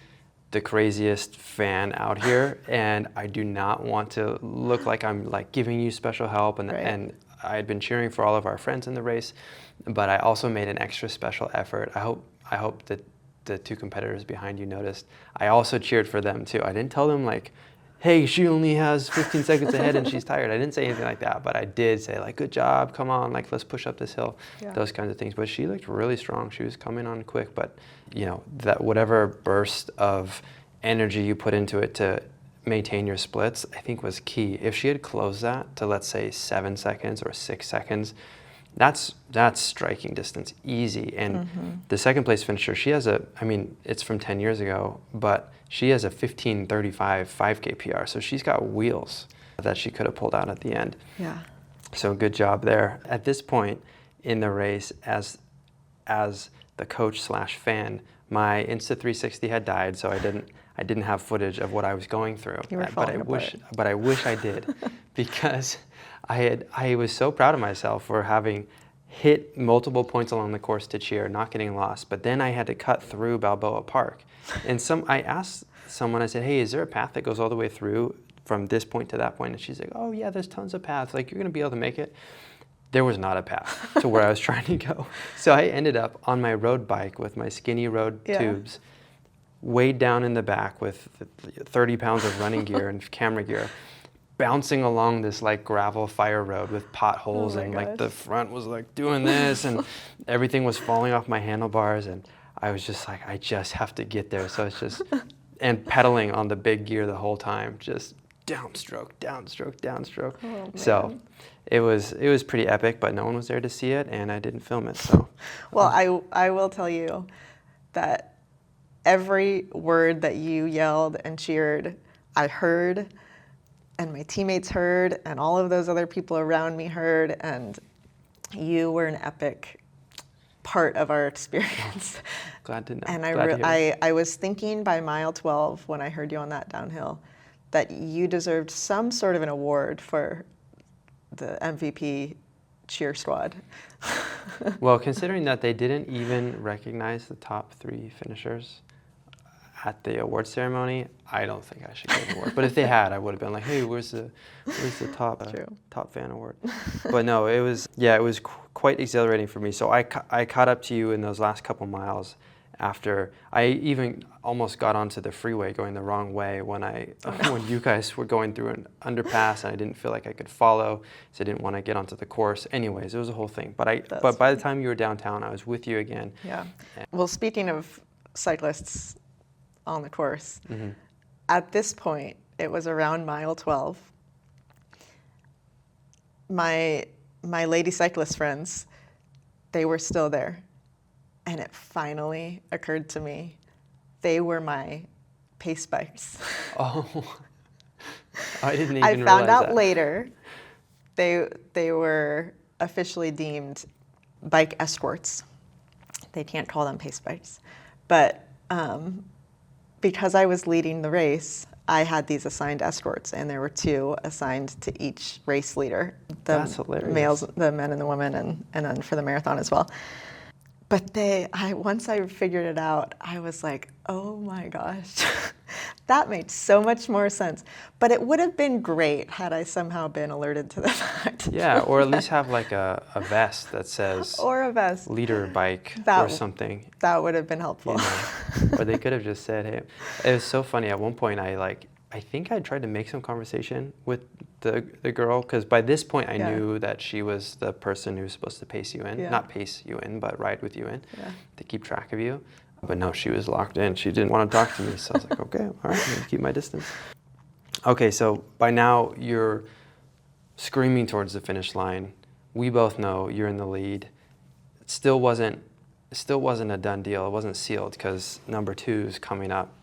the craziest fan out here, and I do not want to look like I'm like giving you special help. And I had been cheering for all of our friends in the race, but I also made an extra special effort. I hope that the two competitors behind you noticed. I also cheered for them too. I didn't tell them like, hey, she only has 15 seconds ahead and she's tired. I didn't say anything like that, but I did say like, good job, come on, like let's push up this hill, those kinds of things. But she looked really strong. She was coming on quick, but that whatever burst of energy you put into it to maintain your splits, I think was key. If she had closed that to, let's say, 7 seconds or 6 seconds, that's striking distance, easy. And the second place finisher, she has it's from 10 years ago, but she has a 15:35 5K PR, so she's got wheels that she could have pulled out at the end. Yeah. So good job there. At this point in the race, as the coach / fan, my Insta360 had died, so I didn't have footage of what I was going through. You were falling apart. But I wish I did, because I was so proud of myself for having hit multiple points along the course to cheer, not getting lost. But then I had to cut through Balboa Park. And I asked someone, I said, hey, is there a path that goes all the way through from this point to that point? And she's like, oh yeah, there's tons of paths. Like, you're gonna be able to make it. There was not a path to where I was trying to go. So I ended up on my road bike with my skinny road tubes, weighed down in the back with 30 pounds of running gear and camera gear, bouncing along this like gravel fire road with potholes, and like the front was like doing this and everything was falling off my handlebars, and I was just like, I just have to get there. So it's just, and pedaling on the big gear the whole time, just downstroke, downstroke, downstroke. Oh, so it was pretty epic, but no one was there to see it, and I didn't film it. So well, I will tell you that every word that you yelled and cheered, I heard, and my teammates heard, and all of those other people around me heard, and you were an epic part of our experience. Glad to know. And I was thinking by mile 12, when I heard you on that downhill, that you deserved some sort of an award for the MVP cheer squad. Well, considering that they didn't even recognize the top 3 finishers at the award ceremony, I don't think I should get an award. But if they had, I would have been like, hey, where's the top fan award? But no, it was quite exhilarating for me. So I caught up to you in those last couple miles after I even almost got onto the freeway going the wrong way when when you guys were going through an underpass, and I didn't feel like I could follow, so I didn't want to get onto the course. Anyways, it was a whole thing. But by the time you were downtown, I was with you again. Yeah. Well, speaking of cyclists on the course, Mm-hmm. at this point, it was around mile 12. My lady cyclist friends, they were still there. And it finally occurred to me, they were my pace bikes. Oh, I didn't even I realize found out that. later they were officially deemed bike escorts. They can't call them pace bikes. But because I was leading the race, I had these assigned escorts, and there were 2 assigned to each race leader. That's hilarious. Males, the men and the women, and then for the marathon as well. But once I figured it out, I was like, oh my gosh, that made so much more sense. But it would have been great had I somehow been alerted to the fact. Yeah, or at least have like a vest that says Or a vest. leader bike That- or something. That would have been helpful. You know? Or they could have just said, hey. It was so funny. At one point, I think I tried to make some conversation with the girl, because by this point I Yeah. knew that she was the person who was supposed to pace you in. Yeah. Not pace you in, but ride with you in, Yeah. to keep track of you. But no, she was locked in. She didn't want to talk to me. So I was like, okay, all right, I'm going to keep my distance. Okay, so by now you're screaming towards the finish line. We both know you're in the lead. It still wasn't a done deal. It wasn't sealed, because number 2 is coming up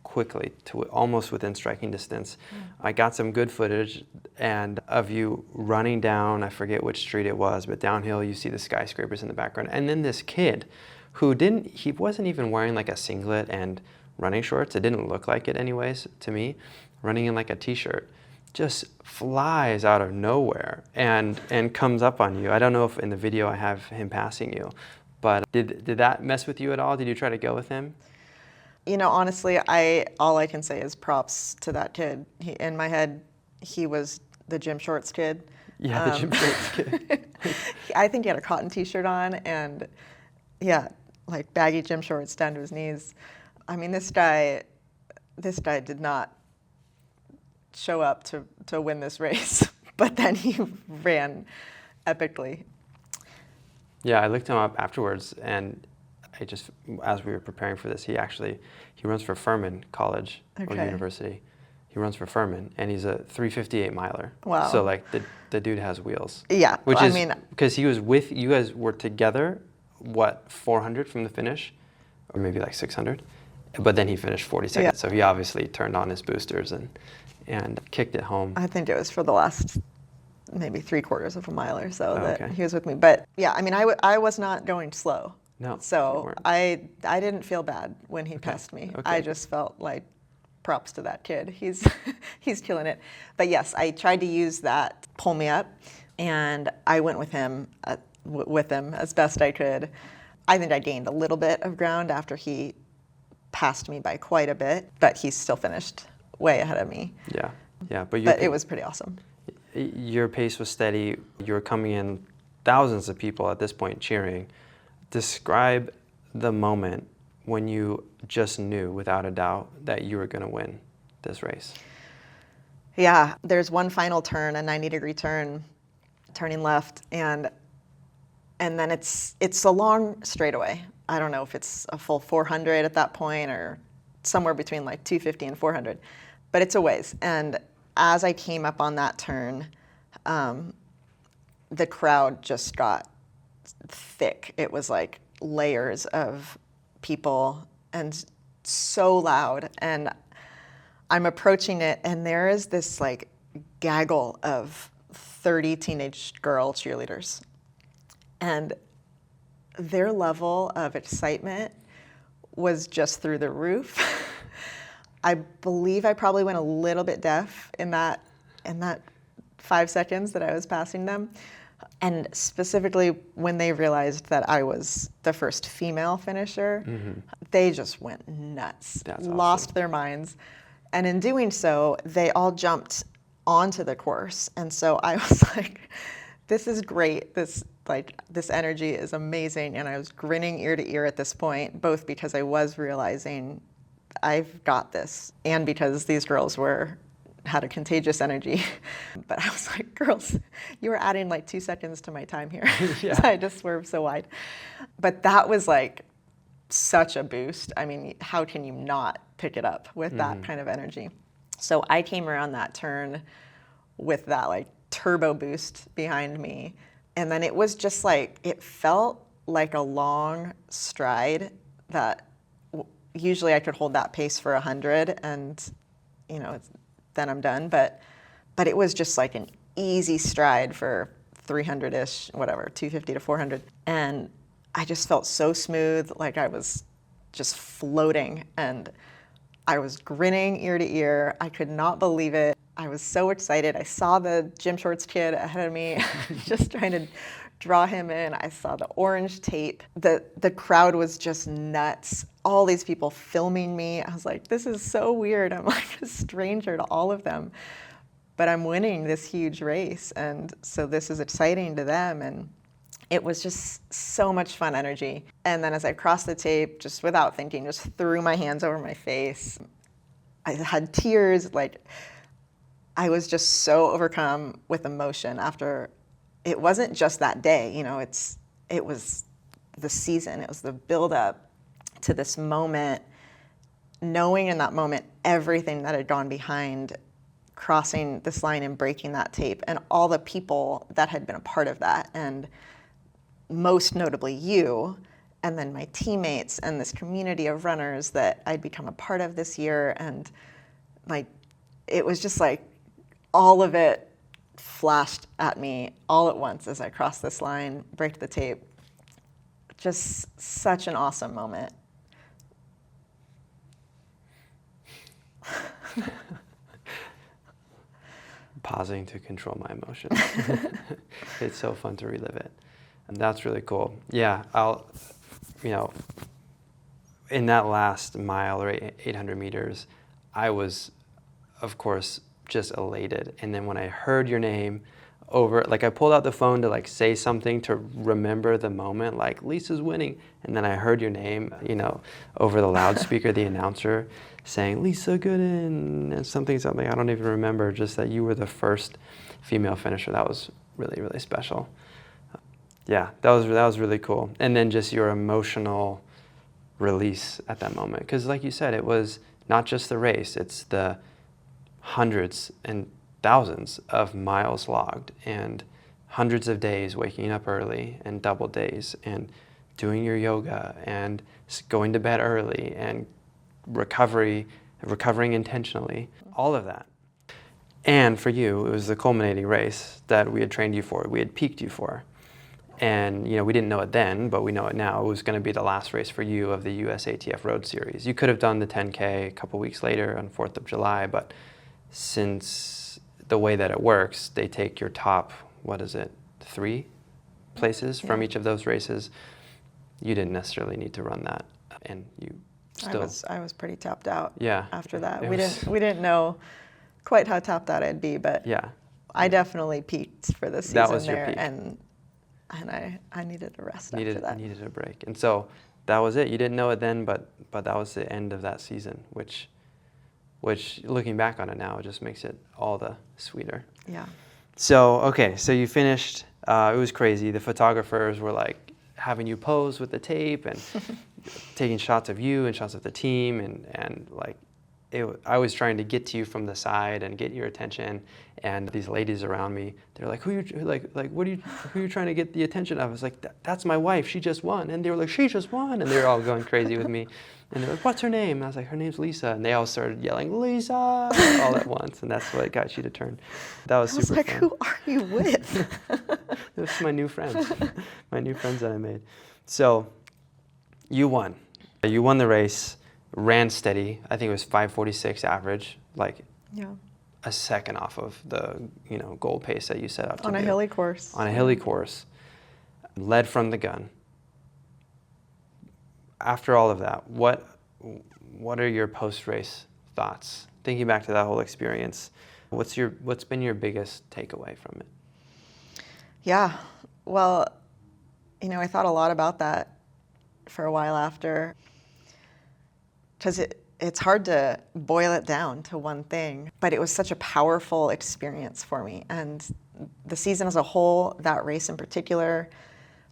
quickly, to almost within striking distance. I got some good footage and of you running down, I forget which street it was, but downhill you see the skyscrapers in the background. And then this kid who he wasn't even wearing like a singlet and running shorts. It didn't look like it anyways to me. Running in like a t-shirt, just flies out of nowhere and comes up on you. I don't know if in the video I have him passing you, but did that mess with you at all? Did you try to go with him? You know, honestly, all I can say is props to that kid. In my head, he was the gym shorts kid. Yeah, the gym shorts kid. I think he had a cotton t-shirt on and, yeah, like baggy gym shorts down to his knees. I mean, this guy did not show up to win this race, but then he ran epically. Yeah, I looked him up afterwards, and as we were preparing for this, he runs for Furman College or Okay. University. He runs for Furman, and he's a 358 miler. Wow. So like the dude has wheels. Yeah, Which I is mean, because he was with you guys were together, 400 from the finish, or maybe like 600, but then he finished 42nd. Yeah. So he obviously turned on his boosters and kicked it home. I think it was for the last maybe 3/4 of a mile or so that okay. he was with me. But yeah, I mean, I was not going slow. No, you So weren't. I didn't feel bad when he passed me. Okay. I just felt like props to that kid. He's killing it. But yes, I tried to use that pull me up, and I went with him as best I could. I think I gained a little bit of ground after he passed me by quite a bit, but he still finished way ahead of me. Yeah, but But it was pretty awesome. your pace was steady. You were coming in, thousands of people at this point cheering. Describe the moment when you just knew without a doubt that you were going to win this race. Yeah, there's one final turn, a 90-degree turn, turning left, and then it's a long straightaway. I don't know if it's a full 400 at that point or somewhere between like 250 and 400, but it's a ways. And as I came up on that turn, the crowd just got thick. It was like layers of people and so loud. And I'm approaching it, and there is this like gaggle of 30 teenage girl cheerleaders. And their level of excitement was just through the roof. I believe I probably went a little bit deaf in that 5 seconds that I was passing them. And specifically when they realized that I was the first female finisher, they just went nuts, That's lost awesome. their minds. And in doing so, they all jumped onto the course. And so I was like, this is great. like, this energy is amazing. And I was grinning ear to ear at this point, both because I was realizing I've got this, and because these girls had a contagious energy. But I was like, girls, you were adding like 2 seconds to my time here. Yeah. So I just swerved so wide. But that was like such a boost. I mean, how can you not pick it up with that kind of energy? So I came around that turn with that like turbo boost behind me. And then it was just like, it felt like a long stride that usually I could hold that pace for 100 and, you know, then I'm done. But it was just like an easy stride for 300-ish, whatever, 250 to 400. And I just felt so smooth, like I was just floating, and I was grinning ear to ear. I could not believe it. I was so excited. I saw the gym shorts kid ahead of me, just trying to draw him in. I saw the orange tape. The crowd was just nuts. All these people filming me. I was like, this is so weird. I'm like a stranger to all of them. But I'm winning this huge race, and so this is exciting to them. And it was just so much fun energy. And then as I crossed the tape, just without thinking, just threw my hands over my face. I had tears. Like, I was just so overcome with emotion after. It wasn't just that day, you know, it was the season. It was the build up to this moment, knowing in that moment everything that had gone behind crossing this line and breaking that tape, and all the people that had been a part of that, and most notably you, and then my teammates and this community of runners that I'd become a part of this year. And like, it was just like all of it flashed at me all at once as I crossed this line, break the tape. Just such an awesome moment. Pausing to control my emotions. It's so fun to relive it. And that's really cool. Yeah, in that last mile or 800 meters, I was, of course, just elated. And then when I heard your name I pulled out the phone to like say something to remember the moment, like Lisa's winning. And then I heard your name, over the loudspeaker, the announcer saying Lisa Goodin and something. I don't even remember, just that you were the first female finisher. That was really, really special. Yeah, that was really cool. And then just your emotional release at that moment. Because like you said, it was not just the race, it's the hundreds and thousands of miles logged and hundreds of days waking up early and double days and doing your yoga and going to bed early and recovering intentionally, all of that. And for you, it was the culminating race that we had trained you for, we had peaked you for. And we didn't know it then, but we know it now. It was going to be the last race for you of the USATF Road Series. You could have done the 10K a couple weeks later on 4th of July, but since the way that it works, they take your top, 3 places from each of those races. You didn't necessarily need to run that, and you still. I was pretty tapped out. Yeah. After that, we didn't know quite how tapped out I'd be, but yeah, I definitely peaked for the season that was there, your peak. and I needed a rest after that. Needed a break, and so that was it. You didn't know it then, but that was the end of that season, which looking back on it now, it just makes it all the sweeter. Yeah. So you finished. It was crazy. The photographers were like having you pose with the tape and taking shots of you and shots of the team, and like I was trying to get to you from the side and get your attention. And these ladies around me, they're like, who are you trying to get the attention of? I was like, that's my wife. She just won. And they were like, she just won. And they were all going crazy with me. And they're like, what's her name? And I was like, her name's Lisa. And they all started yelling, Lisa, all at once. And that's what got you to turn. That was super like, fun. who are you with? Those are my new friends. My new friends that I made. So you won. You won the race, ran steady. I think it was 5:46 average, like a second off of the goal pace that you set out to on do. a hilly course. On a hilly course, led from the gun. After all of that, what are your post-race thoughts? Thinking back to that whole experience, what's been your biggest takeaway from it? Yeah, well, I thought a lot about that for a while after, because it's hard to boil it down to one thing, but it was such a powerful experience for me. And the season as a whole, that race in particular,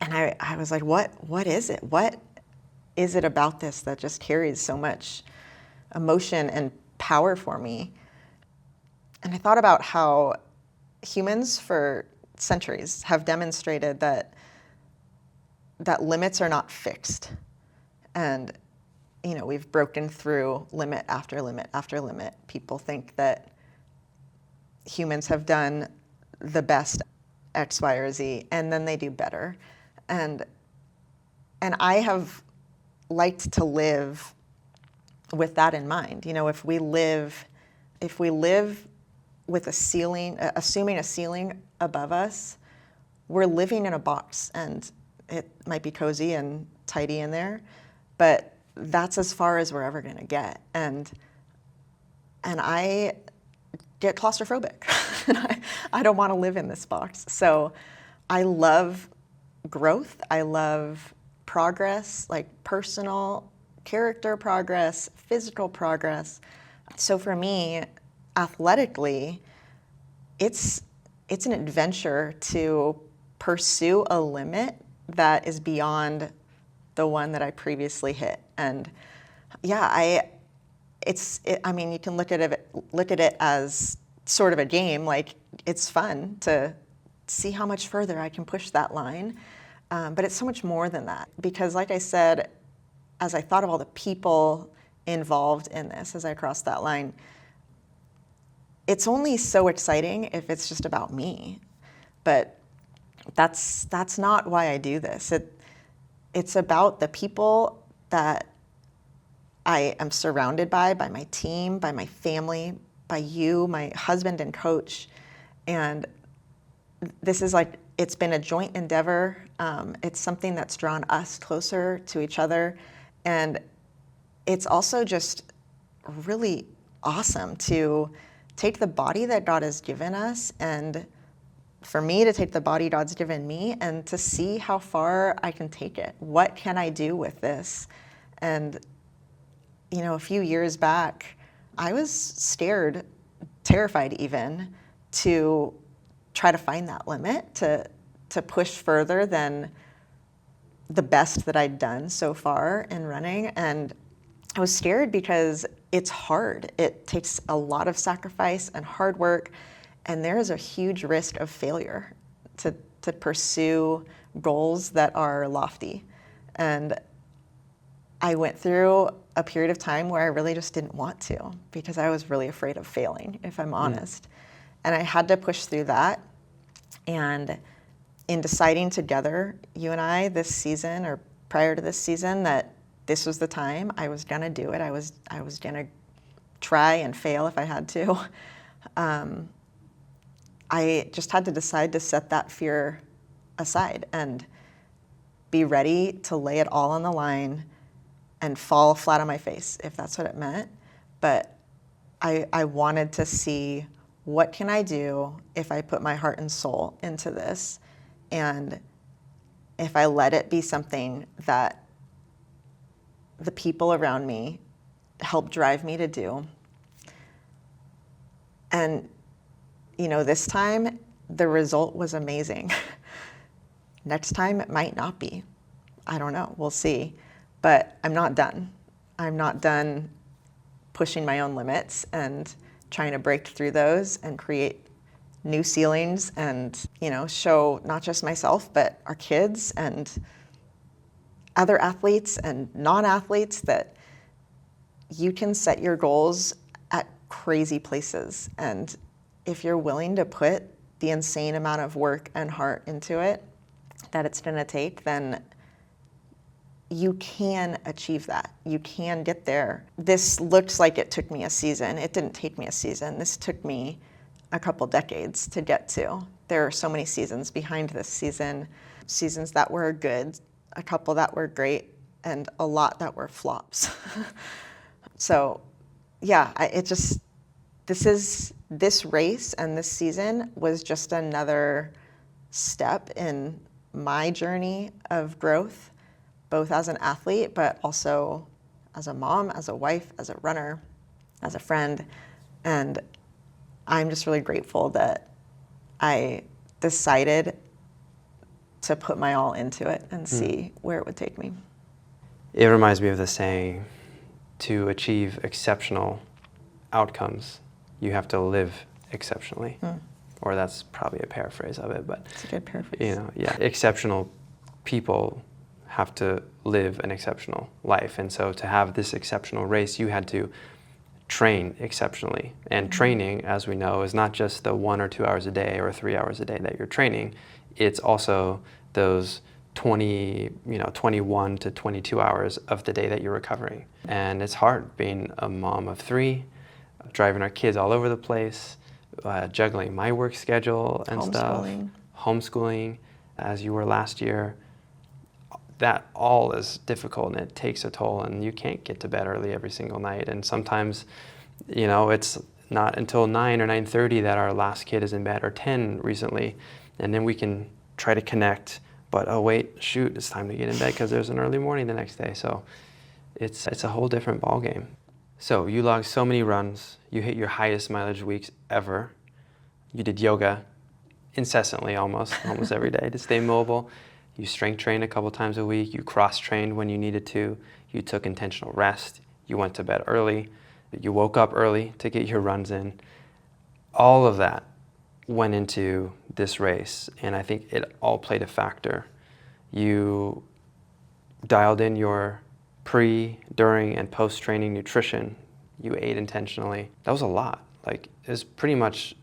and I was like, what is it? What is it about this that just carries so much emotion and power for me? And I thought about how humans for centuries have demonstrated that limits are not fixed. And, we've broken through limit after limit after limit. People think that humans have done the best X, Y, or Z, and then they do better. And I have liked to live with that in mind. If we live with a ceiling, assuming a ceiling above us, we're living in a box, and it might be cozy and tidy in there, but that's as far as we're ever going to get. And I get claustrophobic. I don't want to live in this box. So I love growth. I love progress, like personal character progress, physical progress. So for me, athletically, it's an adventure to pursue a limit that is beyond the one that I previously hit. And yeah, you can look at it as sort of a game. Like, it's fun to see how much further I can push that line. But it's so much more than that, because like I said, as I thought of all the people involved in this, as I crossed that line, it's only so exciting if it's just about me. But that's not why I do this. It's about the people that I am surrounded by my team, by my family, by you, my husband and coach. And this is it's been a joint endeavor. It's something that's drawn us closer to each other. And it's also just really awesome to take the body that God has given us, and for me to take the body God's given me and to see how far I can take it. What can I do with this? And, a few years back, I was scared, terrified even, to try to find that limit, to push further than the best that I'd done so far in running. And I was scared because it's hard. It takes a lot of sacrifice and hard work, and there is a huge risk of failure to pursue goals that are lofty. And I went through a period of time where I really just didn't want to, because I was really afraid of failing, if I'm honest. And I had to push through that. And in deciding together, you and I, this season or prior to this season, that this was the time, I was gonna do it. I was gonna try and fail if I had to. I just had to decide to set that fear aside and be ready to lay it all on the line and fall flat on my face, if that's what it meant. But I wanted to see, what can I do if I put my heart and soul into this, and if I let it be something that the people around me help drive me to do. And this time, the result was amazing. Next time, it might not be. I don't know. We'll see. But I'm not done. I'm not done pushing my own limits and trying to break through those and create new ceilings and, show not just myself, but our kids and other athletes and non-athletes that you can set your goals at crazy places. And if you're willing to put the insane amount of work and heart into it that it's going to take, then you can achieve that. You can get there. This looks like it took me a season. It didn't take me a season. This took me a couple decades to get to. There are so many seasons behind this season, seasons that were good, a couple that were great, and a lot that were flops. So yeah, this race and this season was just another step in my journey of growth, both as an athlete, but also as a mom, as a wife, as a runner, as a friend. And I'm just really grateful that I decided to put my all into it and see where it would take me. It reminds me of the saying, to achieve exceptional outcomes, you have to live exceptionally. Or that's probably a paraphrase of it, but It's a good paraphrase. you know, yeah, exceptional people have to live an exceptional life. And so to have this exceptional race, you had to train exceptionally. And training, as we know, is not just the 1 or 2 hours a day or 3 hours a day that you're training. It's also those 21 to 22 hours of the day that you're recovering. And it's hard being a mom of 3, driving our kids all over the place, juggling my work schedule and stuff, homeschooling as you were last year. That all is difficult and it takes a toll, and you can't get to bed early every single night. And sometimes, it's not until 9 or 9:30 that our last kid is in bed, or 10 recently, and then we can try to connect. But oh wait, shoot, it's time to get in bed because there's an early morning the next day. So it's a whole different ballgame. So you logged so many runs, you hit your highest mileage weeks ever. You did yoga incessantly, almost every day to stay mobile. You strength trained a couple times a week. You cross-trained when you needed to. You took intentional rest. You went to bed early. You woke up early to get your runs in. All of that went into this race, and I think it all played a factor. You dialed in your pre, during, and post-training nutrition. You ate intentionally. That was a lot. It was pretty much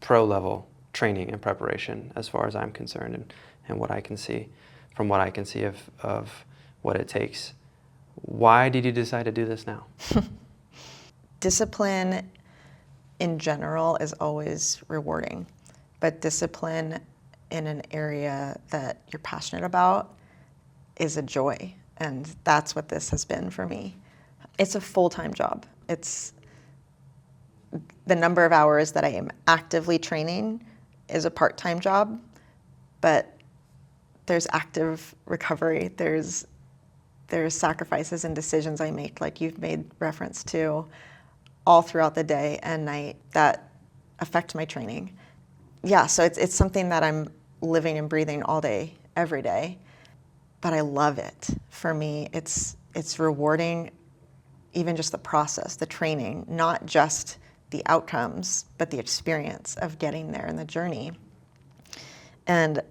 pro-level training and preparation as far as I'm concerned, and what I can see, from what I can see of what it takes. Why did you decide to do this now? Discipline in general is always rewarding, but discipline in an area that you're passionate about is a joy, and that's what this has been for me. It's a full-time job. It's the number of hours that I am actively training is a part-time job, but there's active recovery, there's sacrifices and decisions I make, like you've made reference to, all throughout the day and night that affect my training. Yeah, so it's something that I'm living and breathing all day, every day, but I love it. For me, it's rewarding, even just the process, the training, not just the outcomes, but the experience of getting there and the journey. And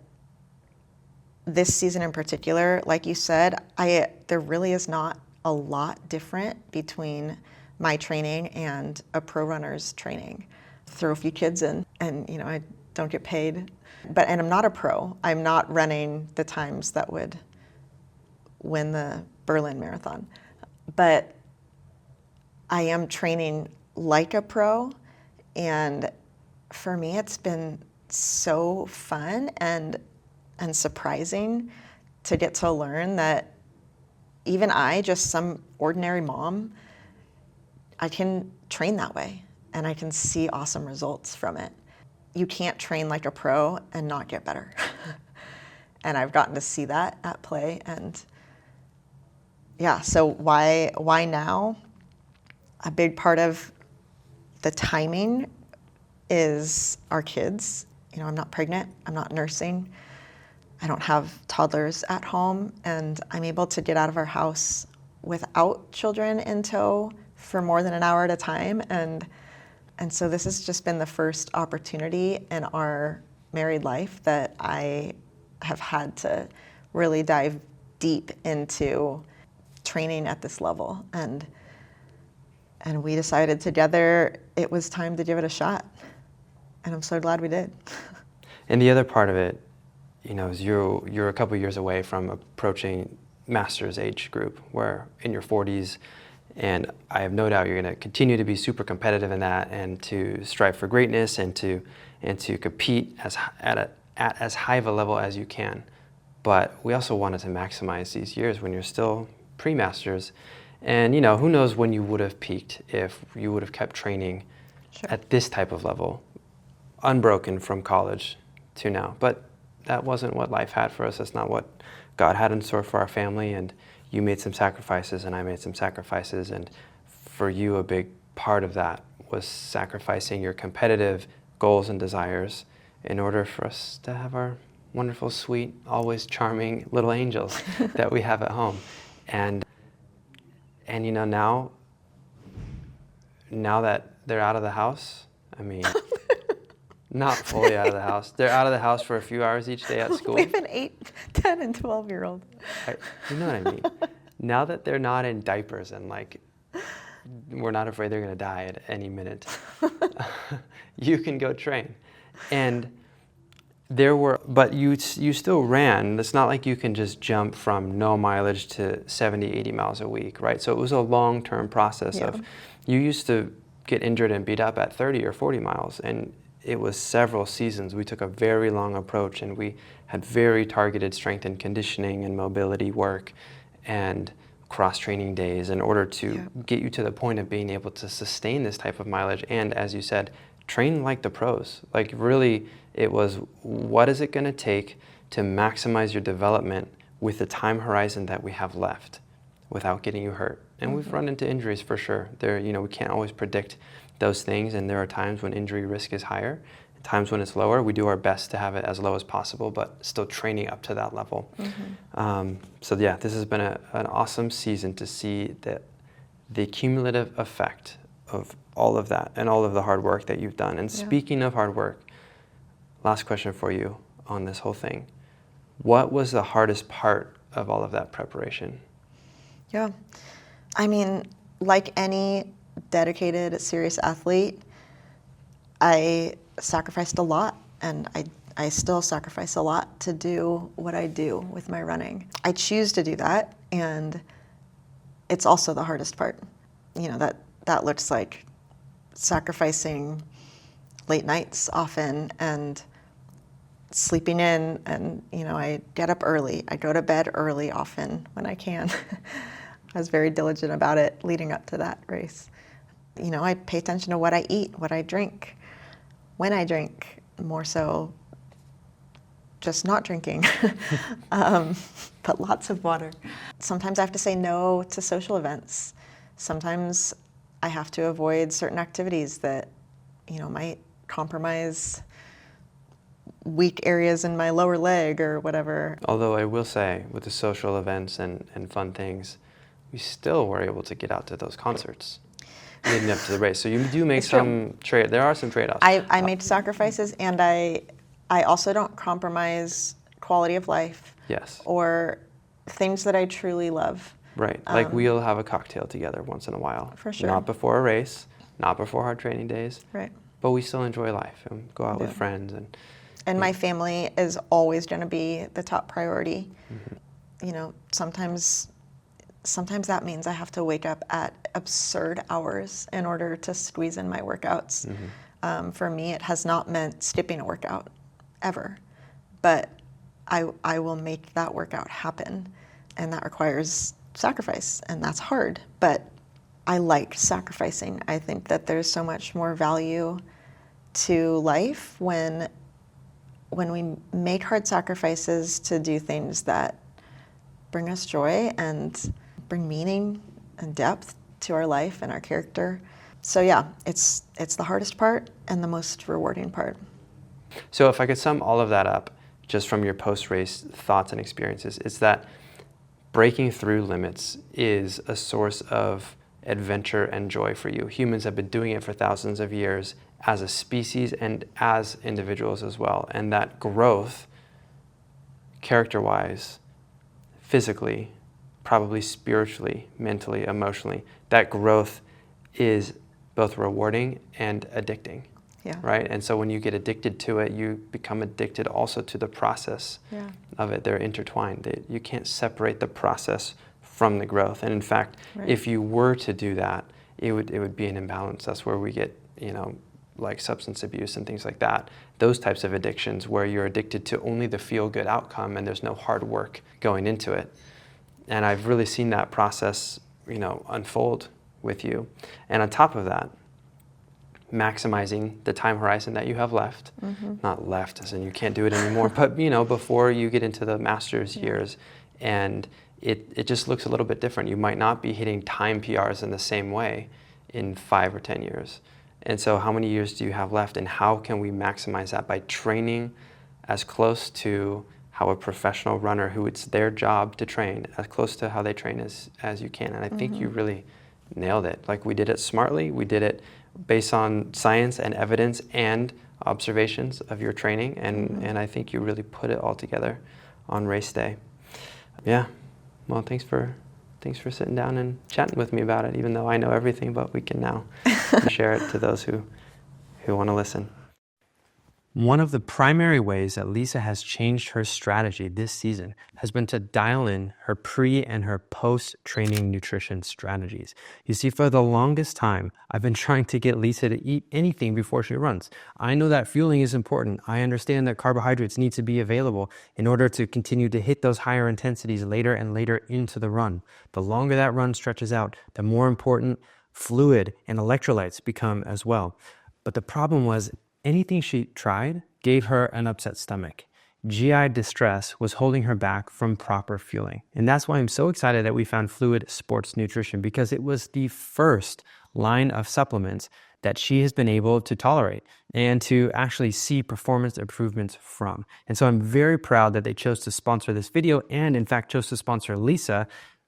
this season in particular, like you said, there really is not a lot different between my training and a pro runner's training. Throw a few kids in, and I don't get paid. And I'm not a pro. I'm not running the times that would win the Berlin Marathon. But I am training like a pro, and for me it's been so fun and surprising to get to learn that even I, just some ordinary mom, I can train that way and I can see awesome results from it. You can't train like a pro and not get better. And I've gotten to see that at play. And yeah, so why now? A big part of the timing is our kids. I'm not pregnant, I'm not nursing, I don't have toddlers at home, and I'm able to get out of our house without children in tow for more than an hour at a time. And so this has just been the first opportunity in our married life that I have had to really dive deep into training at this level. And we decided together it was time to give it a shot. And I'm so glad we did. And the other part of it, is you're a couple years away from approaching master's age group, where in your 40s, and I have no doubt you're going to continue to be super competitive in that, and to strive for greatness, and to compete at as high of a level as you can. But we also wanted to maximize these years when you're still pre-masters. And who knows when you would have peaked if you would have kept training at this type of level, unbroken from college to now. But that wasn't what life had for us. That's not what God had in store for our family. And you made some sacrifices and I made some sacrifices. And for you, a big part of that was sacrificing your competitive goals and desires in order for us to have our wonderful, sweet, always charming little angels that we have at home. And you know, now that they're out of the house, I mean, not fully out of the house. They're out of the house for a few hours each day at school. We have an 8, 10, and 12-year-old. You know what I mean? Now that they're not in diapers and like, we're not afraid they're gonna die at any minute, you can go train. And but you still ran. It's not like you can just jump from no mileage to 70, 80 miles a week, right? So it was a long-term process of, you used to get injured and beat up at 30 or 40 miles, and it was several seasons. We took a very long approach, and we had very targeted strength and conditioning and mobility work and cross-training days in order to get you to the point of being able to sustain this type of mileage and, as you said, train like the pros. Like really, it was, what is it going to take to maximize your development with the time horizon that we have left without getting you hurt? And we've run into injuries for sure. We can't always predict those things, and there are times when injury risk is higher, times when it's lower. We do our best to have it as low as possible, but still training up to that level. So yeah, this has been an awesome season to see the cumulative effect of all of that and all of the hard work that you've done. And speaking of hard work, last question for you on this whole thing. What was the hardest part of all of that preparation? Yeah. I mean, like any dedicated, serious athlete, I sacrificed a lot, and I still sacrifice a lot to do what I do with my running. I choose to do that, and it's also the hardest part. You know, that looks like sacrificing late nights often and sleeping in, and I get up early. I go to bed early often when I can. I was very diligent about it leading up to that race. I pay attention to what I eat, what I drink, when I drink, more so just not drinking, but lots of water. Sometimes I have to say no to social events. Sometimes I have to avoid certain activities that, might compromise weak areas in my lower leg or whatever. Although I will say, with the social events and fun things, we still were able to get out to those concerts leading up to the race. So you do make there are some trade-offs. I made sacrifices, and I also don't compromise quality of life. Yes. Or things that I truly love. Right. Like we'll have a cocktail together once in a while. For sure. Not before a race, not before hard training days. Right. But we still enjoy life and go out with friends. And my family is always going to be the top priority. Sometimes that means I have to wake up at absurd hours in order to squeeze in my workouts. For me, it has not meant skipping a workout, ever. But I will make that workout happen, and that requires sacrifice, and that's hard. But I like sacrificing. I think that there's so much more value to life when we make hard sacrifices to do things that bring us joy and bring meaning and depth to our life and our character. So yeah, it's the hardest part and the most rewarding part. So if I could sum all of that up, just from your post-race thoughts and experiences, it's that breaking through limits is a source of adventure and joy for you. Humans have been doing it for thousands of years as a species and as individuals as well. And that growth, character-wise, physically, probably spiritually, mentally, emotionally, that growth is both rewarding and addicting. Yeah. Right? And so when you get addicted to it, you become addicted also to the process of it. They're intertwined. You can't separate the process from the growth. And in fact, if you were to do that, it would be an imbalance. That's where we get, like substance abuse and things like that. Those types of addictions where you're addicted to only the feel-good outcome and there's no hard work going into it. And I've really seen that process, unfold with you. And on top of that, maximizing the time horizon that you have left. Not left as in you can't do it anymore, but before you get into the master's years, and it just looks a little bit different. You might not be hitting time PRs in the same way in 5 or 10 years. And so how many years do you have left, and how can we maximize that by training as close to how a professional runner, who it's their job to train, as close to how they train as you can. And I think you really nailed it. Like, we did it smartly, we did it based on science and evidence and observations of your training, and I think you really put it all together on race day. Yeah, well, thanks for sitting down and chatting with me about it, even though I know everything, but we can now share it to those who want to listen. One of the primary ways that Lisa has changed her strategy this season has been to dial in her pre and her post-training nutrition strategies. You see, for the longest time, I've been trying to get Lisa to eat anything before she runs. I know that fueling is important. I understand that carbohydrates need to be available in order to continue to hit those higher intensities later and later into the run. The longer that run stretches out, the more important fluid and electrolytes become as well. But the problem was, anything she tried gave her an upset stomach. GI distress was holding her back from proper fueling. And that's why I'm so excited that we found Fluid Sports Nutrition, because it was the first line of supplements that she has been able to tolerate and to actually see performance improvements from. And so I'm very proud that they chose to sponsor this video, and in fact chose to sponsor Lisa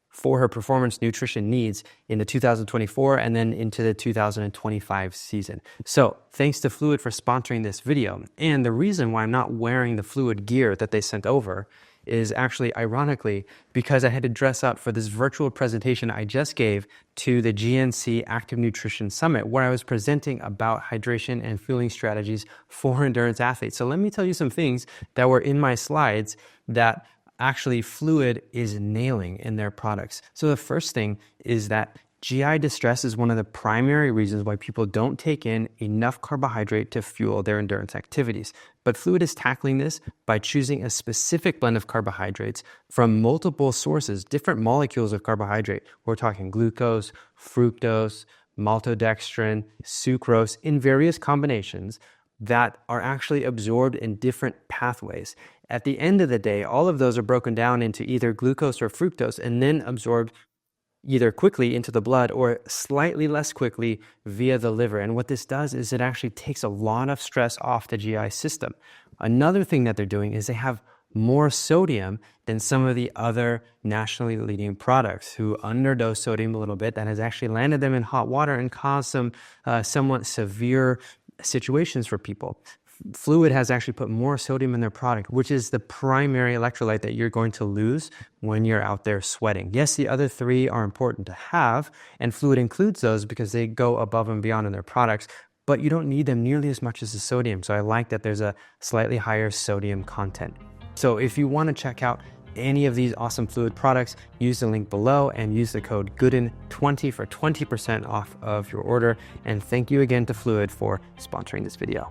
for her performance nutrition needs in the 2024 and then into the 2025 season. So thanks to Fluid for sponsoring this video. And the reason why I'm not wearing the Fluid gear that they sent over is actually, ironically, because I had to dress up for this virtual presentation I just gave to the GNC Active Nutrition Summit, where I was presenting about hydration and fueling strategies for endurance athletes. So let me tell you some things that were in my slides that actually Fluid is nailing in their products. So the first thing is that GI distress is one of the primary reasons why people don't take in enough carbohydrate to fuel their endurance activities. But Fluid is tackling this by choosing a specific blend of carbohydrates from multiple sources, different molecules of carbohydrate. We're talking glucose, fructose, maltodextrin, sucrose, in various combinations that are actually absorbed in different pathways. At the end of the day, all of those are broken down into either glucose or fructose and then absorbed either quickly into the blood or slightly less quickly via the liver. And what this does is it actually takes a lot of stress off the GI system. Another thing that they're doing is they have more sodium than some of the other nationally leading products who underdose sodium a little bit. That has actually landed them in hot water and caused some somewhat severe situations for people. Fluid has actually put more sodium in their product, which is the primary electrolyte that you're going to lose when you're out there sweating. Yes, the other three are important to have, and Fluid includes those because they go above and beyond in their products, but you don't need them nearly as much as the sodium. So I like that there's a slightly higher sodium content. So if you want to check out any of these awesome Fluid products, use the link below and use the code GOODIN20 for 20% off of your order. And thank you again to Fluid for sponsoring this video.